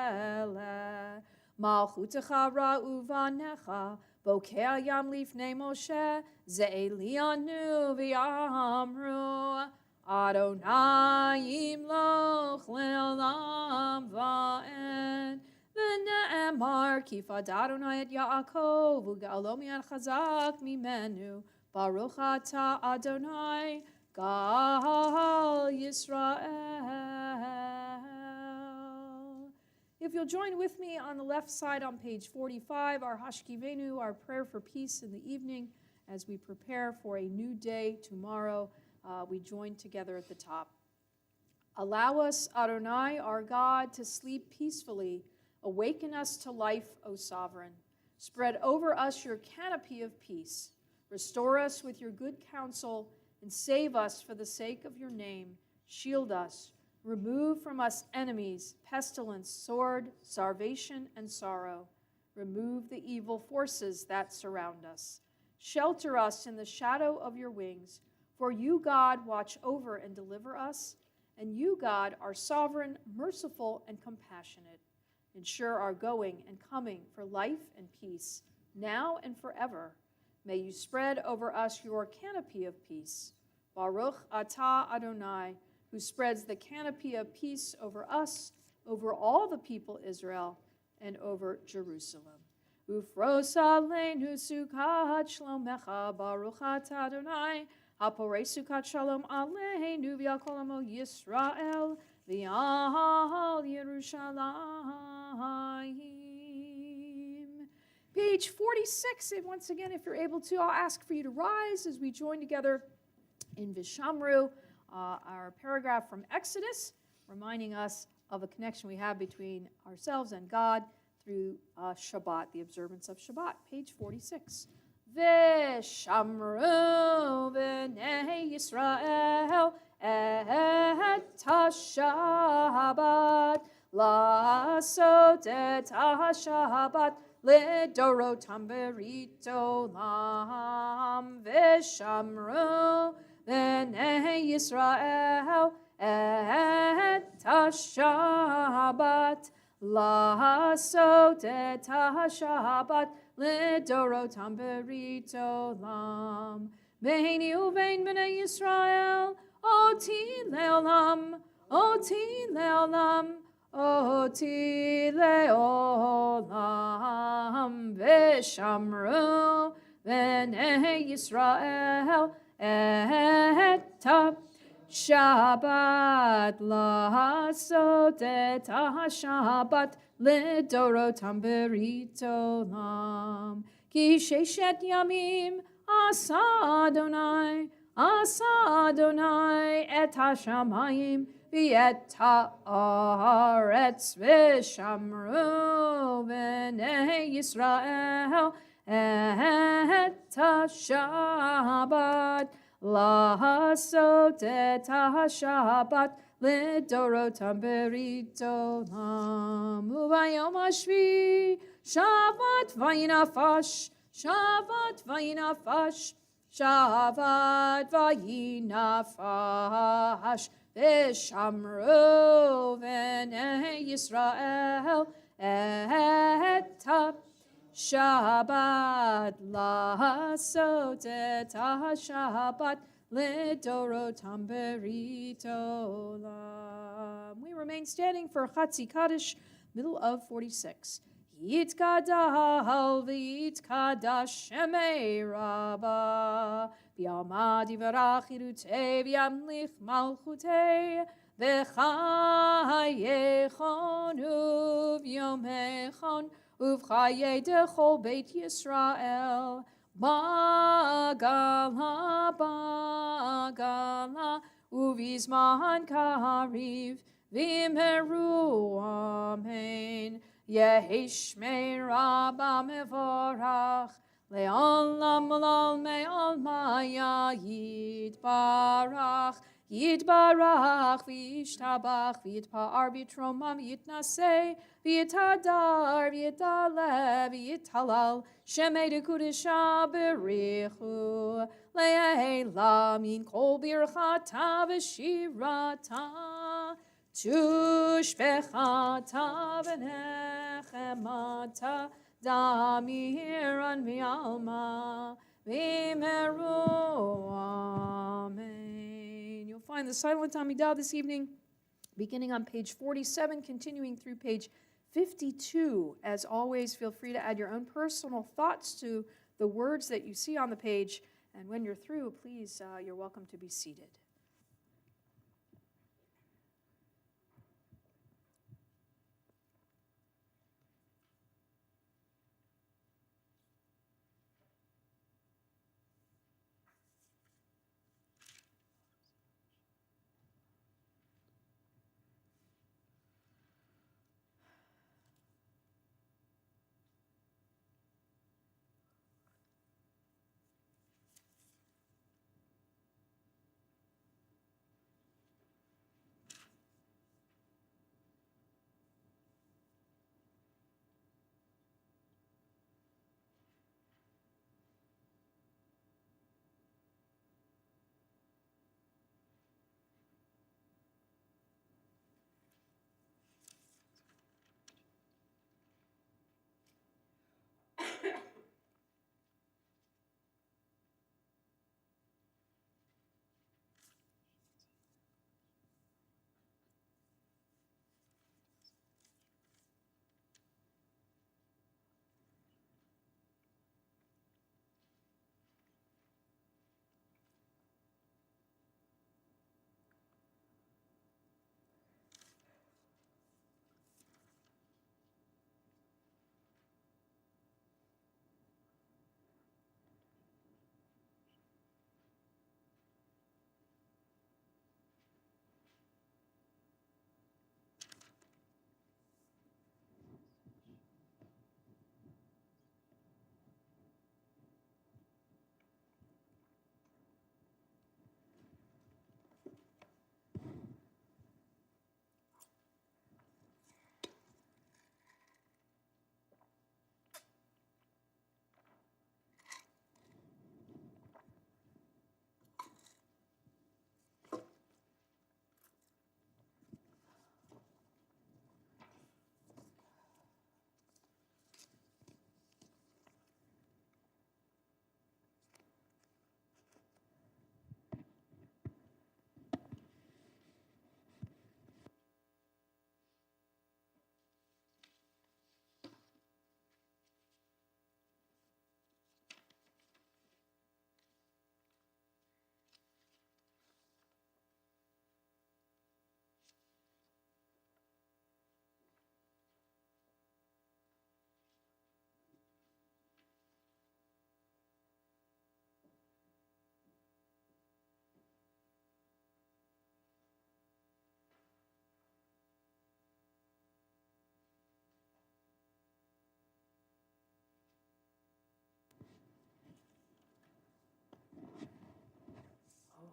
Malchutecha ra'uvanecha, boker yam lifnei Moshe, ze'elianu v'yamru, Adonai yimloch le'olam va'ed. V'ne'emar kifad Adonai et Yaakov, u'ga'alo mi'ad chazak mimenu, Baruch ata Adonai, Gal Yisrael. If you'll join with me on the left side on page 45, our Hashkivenu, our prayer for peace in the evening, as we prepare for a new day tomorrow, we join together at the top. Allow us, Adonai, our God, to sleep peacefully. Awaken us to life, O Sovereign. Spread over us your canopy of peace. Restore us with your good counsel, and save us for the sake of your name. Shield us. Remove from us enemies, pestilence, sword, starvation, and sorrow. Remove the evil forces that surround us. Shelter us in the shadow of your wings. For you, God, watch over and deliver us. And you, God, are sovereign, merciful, and compassionate. Ensure our going and coming for life and peace, now and forever. May you spread over us your canopy of peace. Baruch atah Adonai, who spreads the canopy of peace over us, over all the people Israel, and over Jerusalem. Ufros aleinu sukat shlomecha, Baruch atah Adonai, haporei sukat shalom aleinu v'yakol amo Yisrael, v'yal Yerushalayim. Page 46, and once again, if you're able to, I'll ask for you to rise as we join together in Vishamru, our paragraph from Exodus, reminding us of a connection we have between ourselves and God through Shabbat, the observance of Shabbat. Page 46. Vishamru b'nei Yisrael et ha-Shabbat, la'asot et ha-Shabbat, Lidorotam berito lam. Vishamru b'nei Yisrael et ha-Shabbat, la'asot et ha-Shabbat, Lidorotam berito lam. Beini uvein b'nei Yisrael, oti le'olam, oti le'olam, oti le'olam. Vishamru b'nei Yisrael et ha-Shabbat, la'asot et ha-Shabbat, lidorotam berito lam. Ki sheshet yamim asa Adonai et ha-shamayim v'et ha'aretz. Vishamru b'nei Yisrael et ha-Shabbat, la'asot et ha-Shabbat, lidorotam berito lam. Uvayom hashvi Shabbat vayinafash, Shabbat vayinafash, Shabbat vayinafash. Vishamru b'nei Yisrael et ha-Shabbat, la'asot et ha-Shabbat, lidorotam berito lam. We remain standing for Chatzi Kaddish, middle of 46. Yitkadal v'yitkadash shemei Rabbah, v'yamad yivarach irutei v'yamlich malchutei, v'chayechon uv'yomechon uv'chayei dechol beit Yisrael. Bagala, bagala, uvizman kariv, v'imheru amen. Yehishmei Rabbah mevorach, le'olam olol me'ol maya yitbarach, Yitbarach v'yishtabach v'yitpa'ar v'yitromam v'yitnaseh v'yitadar v'yitaleh v'yitalal shemei dekudesha berichu le'ela min kol birchata v'shirata tushbechata v'nechemata damiran v'alma v'meru. Amen. You'll find the silent Amidah this evening, beginning on page 47, continuing through page 52. As always, feel free to add your own personal thoughts to the words that you see on the page. And when you're through, please, you're welcome to be seated.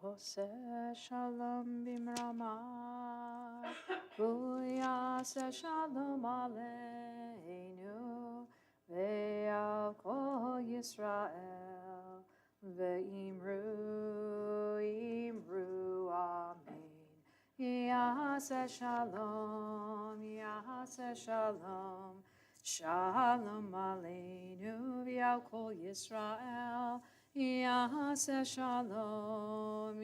Oseh shalom bimrama, v'yaseh shalom aleinu, ve'al kol Yisrael, ve'imru, imru, amen. Yaseh shalom, shalom aleinu, ve'al kol Yisrael, Yaseh shalom,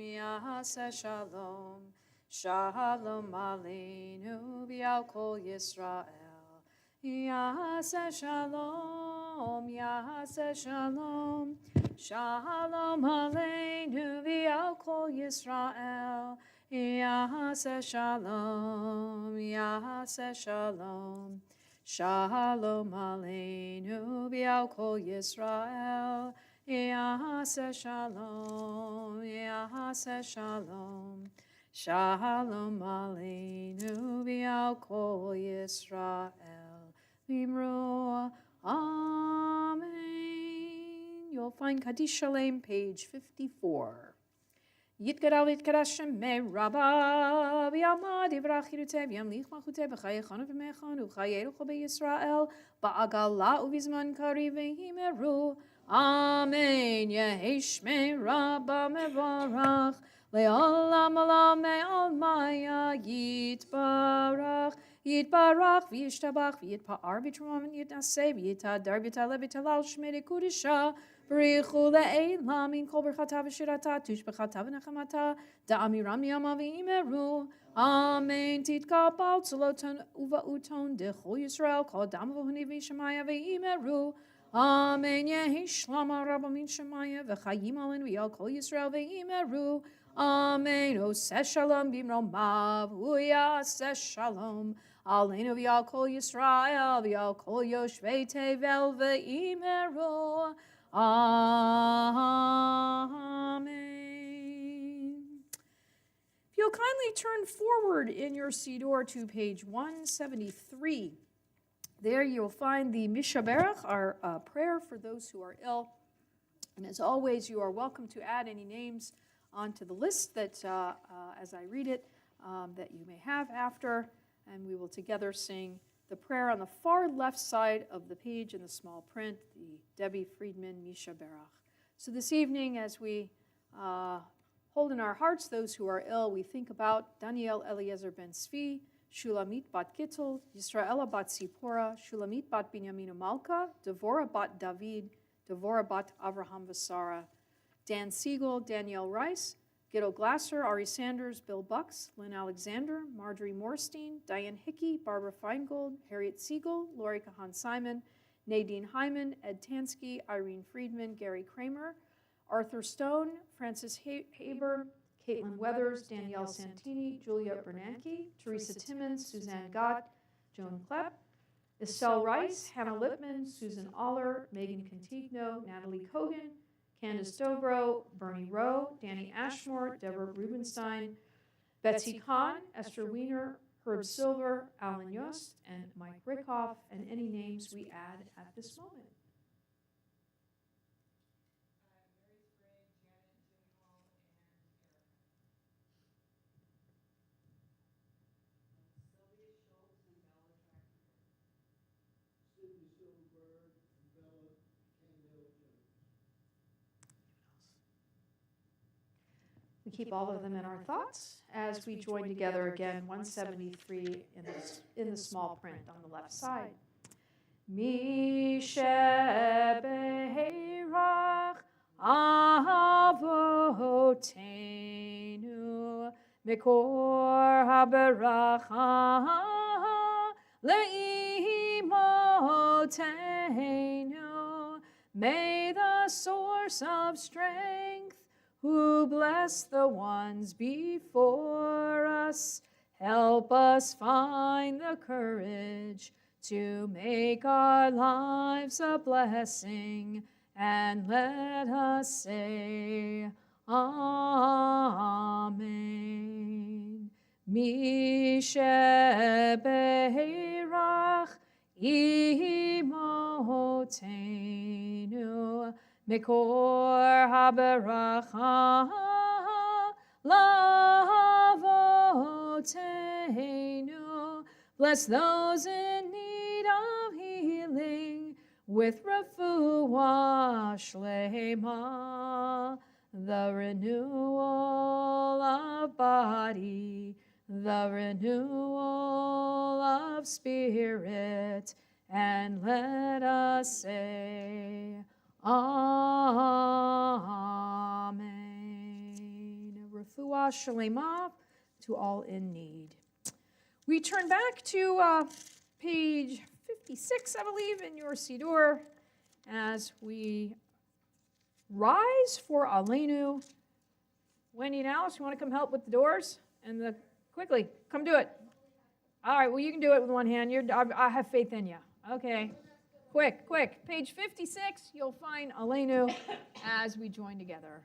shalom aleinu v'al kol Yisrael. Yaseh shalom, shalom aleinu v'al kol Yisrael. Yaseh shalom, shalom aleinu v'al kol Yisrael. Yaseh shalom, shalom aleinu v'al kol Yisrael. V'imru, amen. You'll find Kaddish Shalem, page 54. יתגדל ויתקדש שמי רבה, ויעמד יברח חירותי, וימליך מלכותי בחיי חנו ומחנו, וחיי רוחו בישראל, בעגלה ובזמן קריב והימרו. אמן. יהי שמי רבה מברך, לעולם עולם מעלמיה יתברך. יתברך וישתבח ויתפאר בתרומה ויתנשא ויתהדר ויתעלה ויתהלל שמי קודשה. בריחו לעילה מן כל ברכתה ושירתה, תושבחתה ונחמתה, דאמירם ימה ואימרו. אמן. תתקבל צלותון ובאותון דכל ישראל, כל דם והוני ושמיה ואימרו. אמן. יהי שלמה רבה מן שמיה, וחיים עלינו ויעל כל ישראל ואימרו. אמן. עושה שלום במרומיו, הוא יעשה שלום עלינו ויעל כל ישראל, ויעל כל יושבי תבל ואימרו. Amen. If you'll kindly turn forward in your Siddur to page 173, there you'll find the Mishaberach, our prayer for those who are ill. And as always, you are welcome to add any names onto the list that, as I read it, that you may have after, and we will together sing the prayer on the far left side of the page in the small print, the Debbie Friedman Mishaberach. So this evening, as we hold in our hearts those who are ill, we think about Daniel Eliezer ben Tzvi, Shulamit bat Gittel, Yisraela bat Sipora, Shulamit bat Binyamin Malka, Devorah bat David, Devorah bat Avraham Vasara, Dan Siegel, Danielle Rice, Gittel Glasser, Ari Sanders, Bill Bucks, Lynn Alexander, Marjorie Morstein, Diane Hickey, Barbara Feingold, Harriet Siegel, Lori Kahan Simon, Nadine Hyman, Ed Tansky, Irene Friedman, Gary Kramer, Arthur Stone, Francis Haber, Caitlin Weathers, Danielle Santini, Julia Bernanke, Teresa Timmons, Suzanne Gott, Joan Klepp, Estelle Rice, Hannah Lipman, Susan Aller, Megan Contigno, Natalie Kogan, Candace Dobro, Bernie Rowe, Danny Ashmore, Deborah Rubenstein, Betsy Kahn, Esther Wiener, Herb Silver, Alan Yost, and Mike Rickhoff, and any names we add at this moment. We keep all of them in our thoughts as we join together again, 173 in the small print on the left side. Misheberach avotenu mikor haberacha leimotenu. May the source of strength who bless the ones before us, help us find the courage to make our lives a blessing, and let us say, Amen. Misheberach imotenu Mikor haberacha lavotenu. Bless those in need of healing with refuah shlema, the renewal of body, the renewal of spirit, and let us say, Amen. Refuah shalema to all in need. We turn back to page 56, I believe, in your Siddur, as we rise for Aleinu. Wendy and Alice, you want to come help with the doors? And quickly, come do it. All right, well, you can do it with one hand. I have faith in you. Okay. Quick. Page 56, you'll find Aleinu as we join together.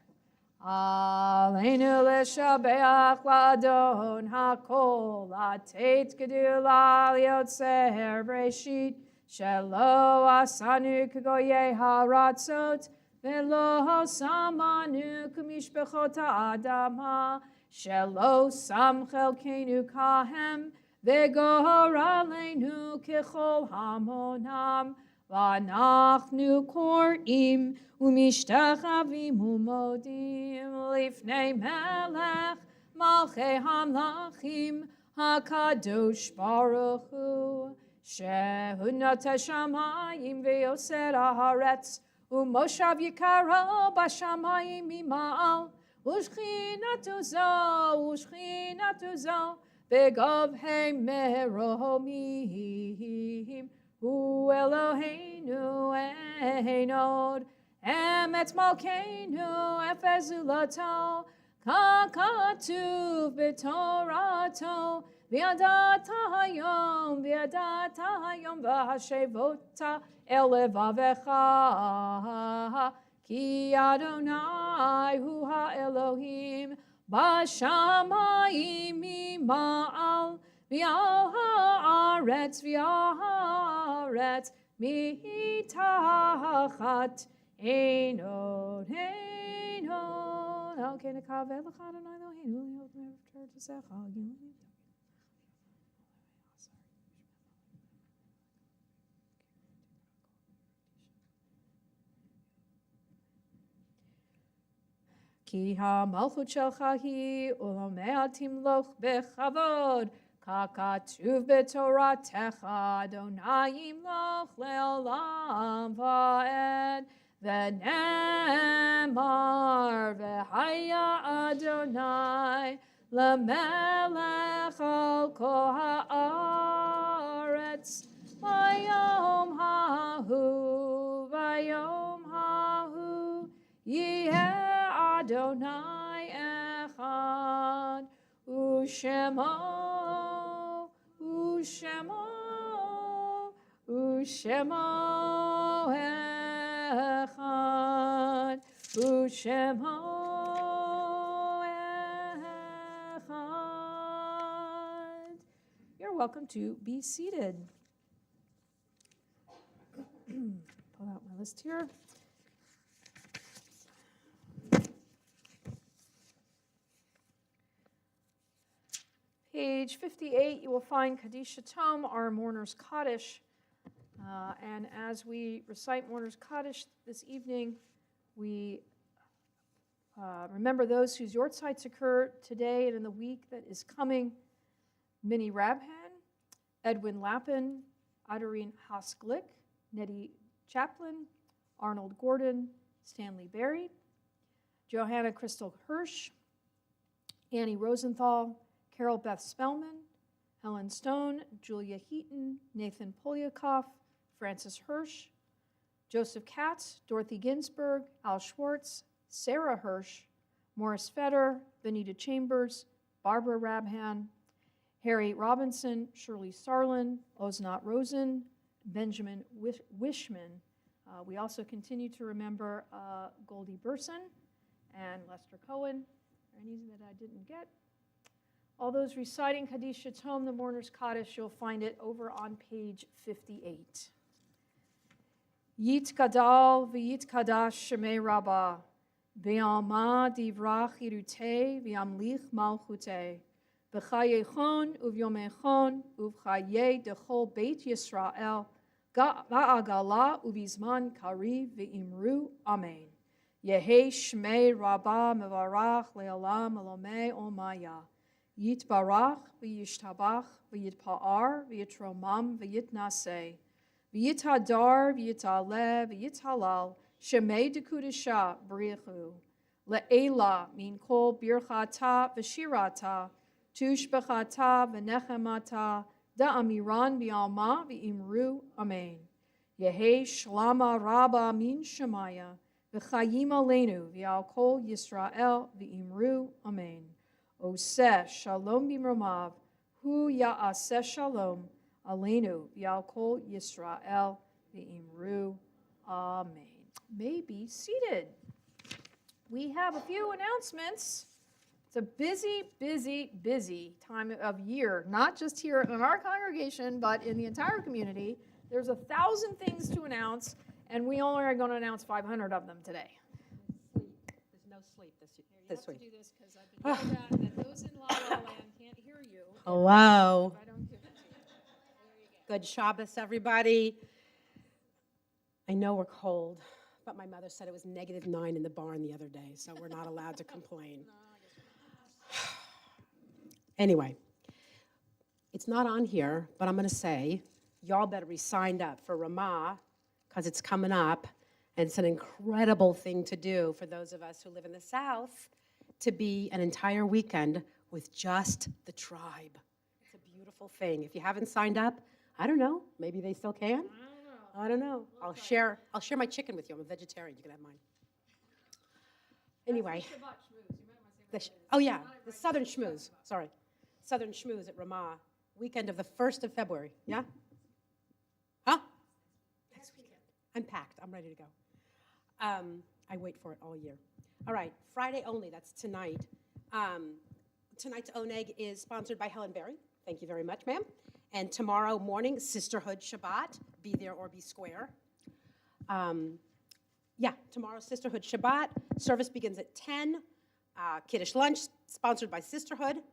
Aleinu l'shabeach l'adon hakol l'ateit gedula liotzer breshit shelo asanu k'goyei haratzot ולא שמנו כמשפחות האדמה, שלא שם חלקנו כהם, וגורלנו ככל המונם, ואנחנו קוראים ומשתחווים ומודים לפני מלך מלכי המלכים הקדוש ברוך הוא, שהוא נוטה שמיים ויוסר הארץ, ומושב יקרו בשמיים ממעל, ושכינתו זו בגבהי מרומים, הוא אלוהינו אין עוד, אמת מלכנו אפס זולתו, ככתוב בתורתו, וידעת היום והשבות אל לבבך, כי אדוני הוא האלוהים בשמיים ממעל, ועל הארץ מתחת אין עוד. על כן נקווה לך אדוני אלוהינו להיות מבטר תזכה גילוי. כי המלכות שלך היא ולמאה תמלוך בכבוד, ככתוב בתורתך, אדוני ימלוך לעולם ועד. ונאמר והיה אדוני למלך על כל הארץ, ביום ההוא יהיה אדוני אחד, ושמו אחד, ושמו אחד. You're welcome to be seated. Pull out my list here. Page 58, you will find Kaddish Tom, our Mourner's Kaddish. And as we recite Mourner's Kaddish this evening, we remember those whose yortzites occur today and in the week that is coming. Minnie Rabhan, Edwin Lappin, Adarine Hasklick, Nettie Chaplin, Arnold Gordon, Stanley Berry, Johanna Crystal Hirsch, Annie Rosenthal, Carol Beth Spellman, Helen Stone, Julia Heaton, Nathan Polyakov, Francis Hirsch, Joseph Katz, Dorothy Ginsburg, Al Schwartz, Sarah Hirsch, Morris Fetter, Benita Chambers, Barbara Rabhan, Harry Robinson, Shirley Sarlin, Oznat Rosen, Benjamin Wishman. We also continue to remember Goldie Burson and Lester Cohen. Any that I didn't get? All those reciting Kaddish Tom, the Mourner's Kaddish, you'll find it over on page 58. Yit Gadal v'yit Kadash Shemei Rabbah, v'yalma divrach irute v'yamlich malchute, v'chayechon uvyomechon uvchaye dechol Beit Yisrael, va'agala uvizman kariv v'imru amen. Yehi Shmei Rabbah mevarach le'olam elomei omaya. Yitbarach v'yishtabach v'yitpa'ar v'yitromam v'yitnaseh v'yithadar v'yitaleh v'yithalal shemei dekudesha b'richu le'ela min kol birchata v'shirata tushbechata v'nechemata da'amiran v'alma v'imru amen. Yehi shlama rabba min shemaya v'chayim aleinu v'al kol Yisrael v'imru amen. Oseh shalom b'mromav, hu ya'aseh shalom, aleinu v'al kol Yisrael v'imru, amen. May be seated. We have a few announcements. It's a busy time of year, not just here in our congregation, but in the entire community. There's 1,000 things to announce, And we only are going to announce 500 of them today. There's no sleep this You have to week. do this because I've been told that those in La La Land can't hear you Hello. if I don't give it to you. Good Shabbos, everybody. I know we're cold, but my mother said it was -9 in the barn the other day, so we're not allowed to complain. Anyway, it's not on here, but I'm going to say, y'all better be signed up for Ramah, because it's coming up, and it's an incredible thing to do for those of us who live in the South, to be an entire weekend with just the tribe. It's a beautiful thing. If you haven't signed up, I don't know, maybe they still can? I don't know. I'll share my chicken with you. I'm a vegetarian. You can have mine. Anyway. Oh, yeah, the Southern Schmooze. Sorry. Southern Schmooze at Ramah, weekend of the 1st of February. Yeah? Huh? Next weekend. I'm packed. I'm ready to go. I wait for it all year. All right, Friday only. That's tonight. Tonight's Oneg is sponsored by Helen Berry. Thank you very much, ma'am. And tomorrow morning, Sisterhood Shabbat. Be there or be square. Yeah, tomorrow, Sisterhood Shabbat. Service begins at 10. Kiddush lunch, sponsored by Sisterhood.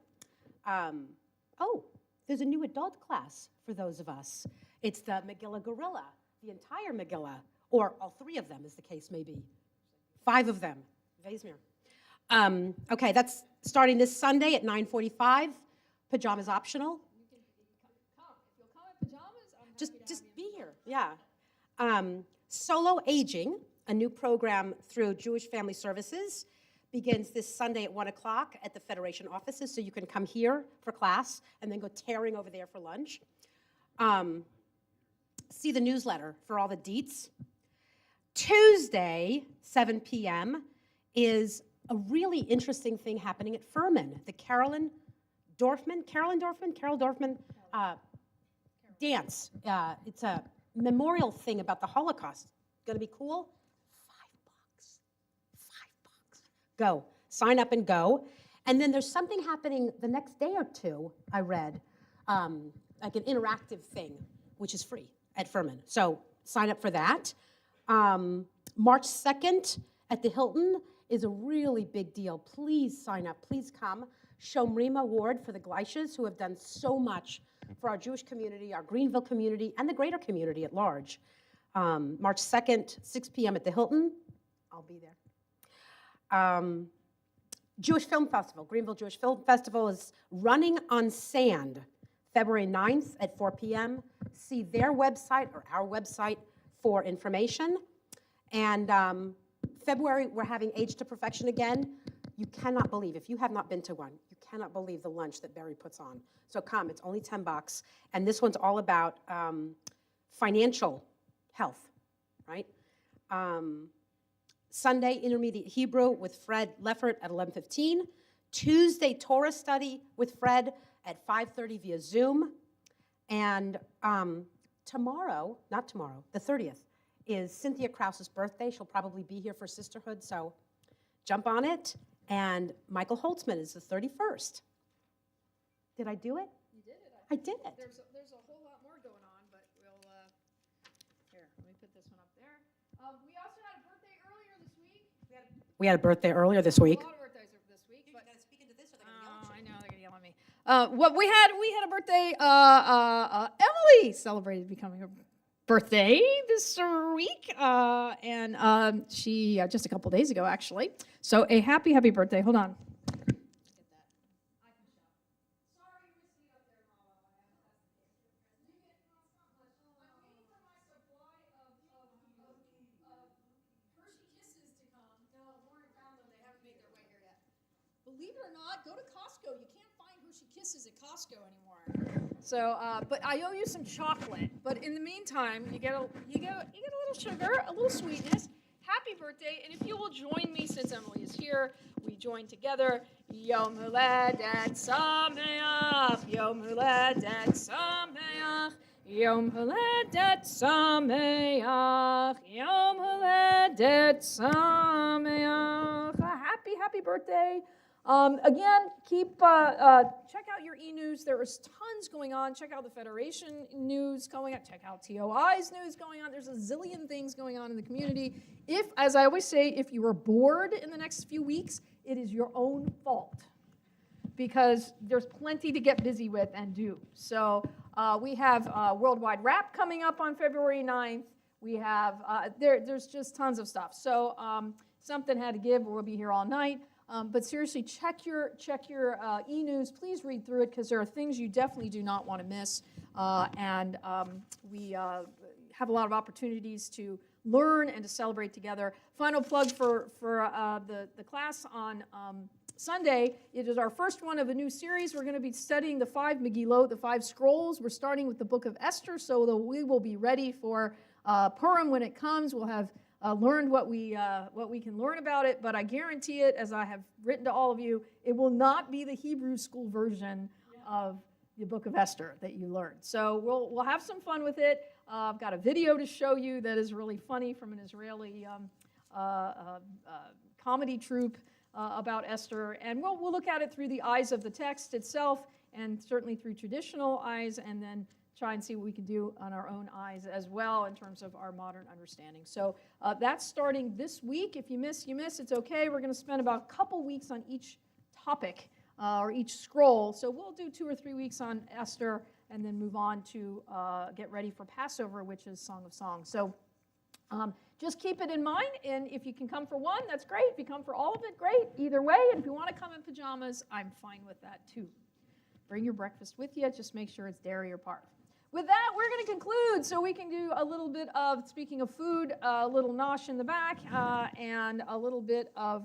Oh, there's a new adult class for those of us. It's the Megillah Gorilla, the entire Megillah, or all 3 of them, as the case may be. 5 of them. Vezmir. Okay, that's starting this Sunday at 9:45. Pajamas optional. If you'll come in pajamas, I'm happy to have Just you. be here, yeah. Solo Aging, a new program through Jewish Family Services, begins this Sunday at 1 o'clock at the Federation offices, so you can come here for class and then go tearing over there for lunch. See the newsletter for all the deets. Tuesday, 7 p.m., is a really interesting thing happening at Furman. The Carol Dorfman dance. It's a memorial thing about the Holocaust. Gonna be cool? $5. Go. Sign up and go. And then there's something happening the next day or two, I read, like an interactive thing, which is free at Furman. So sign up for that. March 2nd at the Hilton is a really big deal. Please sign up. Please come. Shomrim Award for the Gleisches, who have done so much for our Jewish community, our Greenville community, and the greater community at large. March 2nd, 6 p.m. at the Hilton. I'll be there. Jewish Film Festival, Greenville Jewish Film Festival is running on sand, February 9th at 4 p.m. See their website or our website for information. And February, we're having Age to Perfection again. You cannot believe, if you have not been to one, you cannot believe the lunch that Barry puts on. So come, it's only $10. And this one's all about financial health, right? Sunday, Intermediate Hebrew with Fred Leffert at 11:15. Tuesday, Torah study with Fred at 5:30 via Zoom. And tomorrow, not tomorrow, the 30th, is Cynthia Krause's birthday. She'll probably be here for Sisterhood, so jump on it. And Michael Holtzman is the 31st. Did I do it? You did it. I did it. There's a whole lot more going on, but we'll, here, let me put this one up there. We also had a birthday earlier this week. We had a birthday earlier this week. A lot of birthdays this week, but. Speak into this or they're gonna yell at you. I know, they're gonna yell at me. What we had a birthday, Emily celebrated becoming her birthday this week, and she, just a couple days ago, actually. So a happy birthday. Hold on. Believe it or not, go to Costco. You can't find Hershey Kisses at Costco anymore. So, but I owe you some chocolate. But in the meantime, you get a little sugar, a little sweetness. Happy birthday! And if you will join me, since Emily is here, we join together. Yom Haledet Sameach, Yom Haledet Sameach, Yom Haledet Sameach, Yom Haledet Sameach. Happy birthday. Again, check out your e-news. There is tons going on. Check out the Federation news going on. Check out TOI's news going on. There's a zillion things going on in the community. If, as I always say, if you are bored in the next few weeks, it is your own fault, because there's plenty to get busy with and do. So we have Worldwide Rap coming up on February 9th. We have, there's just tons of stuff. So something had to give, or we'll be here all night. But seriously, check your e-news. Please read through it, because there are things you definitely do not want to miss. We have a lot of opportunities to learn and to celebrate together. Final plug for the class on Sunday. It is our first one of a new series. We're going to be studying the 5 Megillot, the 5 scrolls. We're starting with the book of Esther, so that we will be ready for Purim when it comes. We'll have learned what we can learn about it, but I guarantee it, as I have written to all of you, it will not be the Hebrew school version of the book of Esther that you learned. So we'll have some fun with it. I've got a video to show you that is really funny from an Israeli comedy troupe about Esther, and we'll look at it through the eyes of the text itself, and certainly through traditional eyes, and then try and see what we can do on our own eyes as well in terms of our modern understanding. So that's starting this week. If you miss, you miss. It's okay. We're going to spend about a couple weeks on each topic or each scroll. So we'll do 2 or 3 weeks on Esther and then move on to get ready for Passover, which is Song of Songs. So just keep it in mind, and if you can come for one, that's great. If you come for all of it, great. Either way, and if you want to come in pajamas, I'm fine with that too. Bring your breakfast with you. Just make sure it's dairy or parve. With that, we're going to conclude, so we can do a little bit of, speaking of food, a little nosh in the back, and a little bit of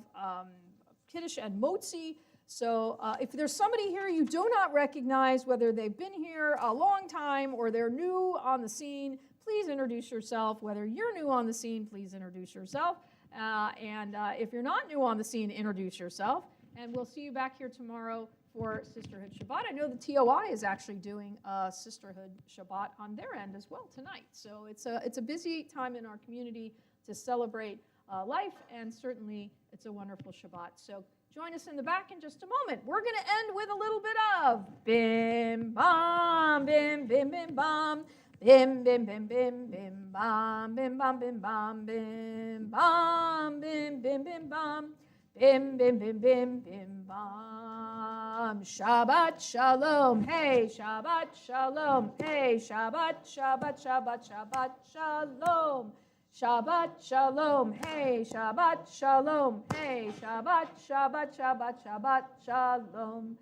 kiddush and motzi. So if there's somebody here you do not recognize, whether they've been here a long time or they're new on the scene, please introduce yourself. Whether you're new on the scene, please introduce yourself. And if you're not new on the scene, introduce yourself. And we'll see you back here tomorrow for Sisterhood Shabbat. I know the TOI is actually doing a Sisterhood Shabbat on their end as well tonight. So it's a busy time in our community to celebrate life, and certainly it's a wonderful Shabbat. So join us in the back in just a moment. We're going to end with a little bit of bim bam bim bim bim bam. Bim bim bim bim bim bam bim bam bim bam bim bam bim bim bim bam. Bim, bim, bim, bim, bim, bam. Shabbat shalom. Hey, Shabbat shalom. Hey, Shabbat, Shabbat, Shabbat, Shabbat shalom. Shabbat shalom. Hey, Shabbat shalom. Hey, Shabbat, Shabbat, Shabbat, Shabbat shalom.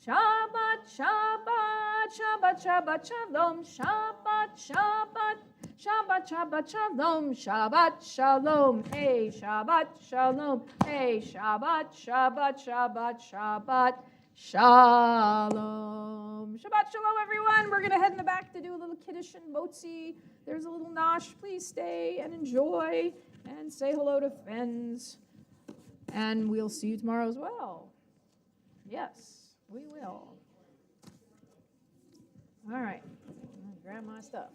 Shabbat, Shabbat, Shabbat, Shabbat shalom. Shabbat, Shabbat. Shabbat, Shabbat, Shalom, Shabbat, Shalom, hey, Shabbat, Shalom, hey, Shabbat, Shabbat, Shabbat, Shabbat, Shalom. Shabbat, Shalom, everyone. We're going to head in the back to do a little kiddush and motzi. There's a little nosh. Please stay and enjoy and say hello to friends. And we'll see you tomorrow as well. Yes, we will. All right. Grab my stuff.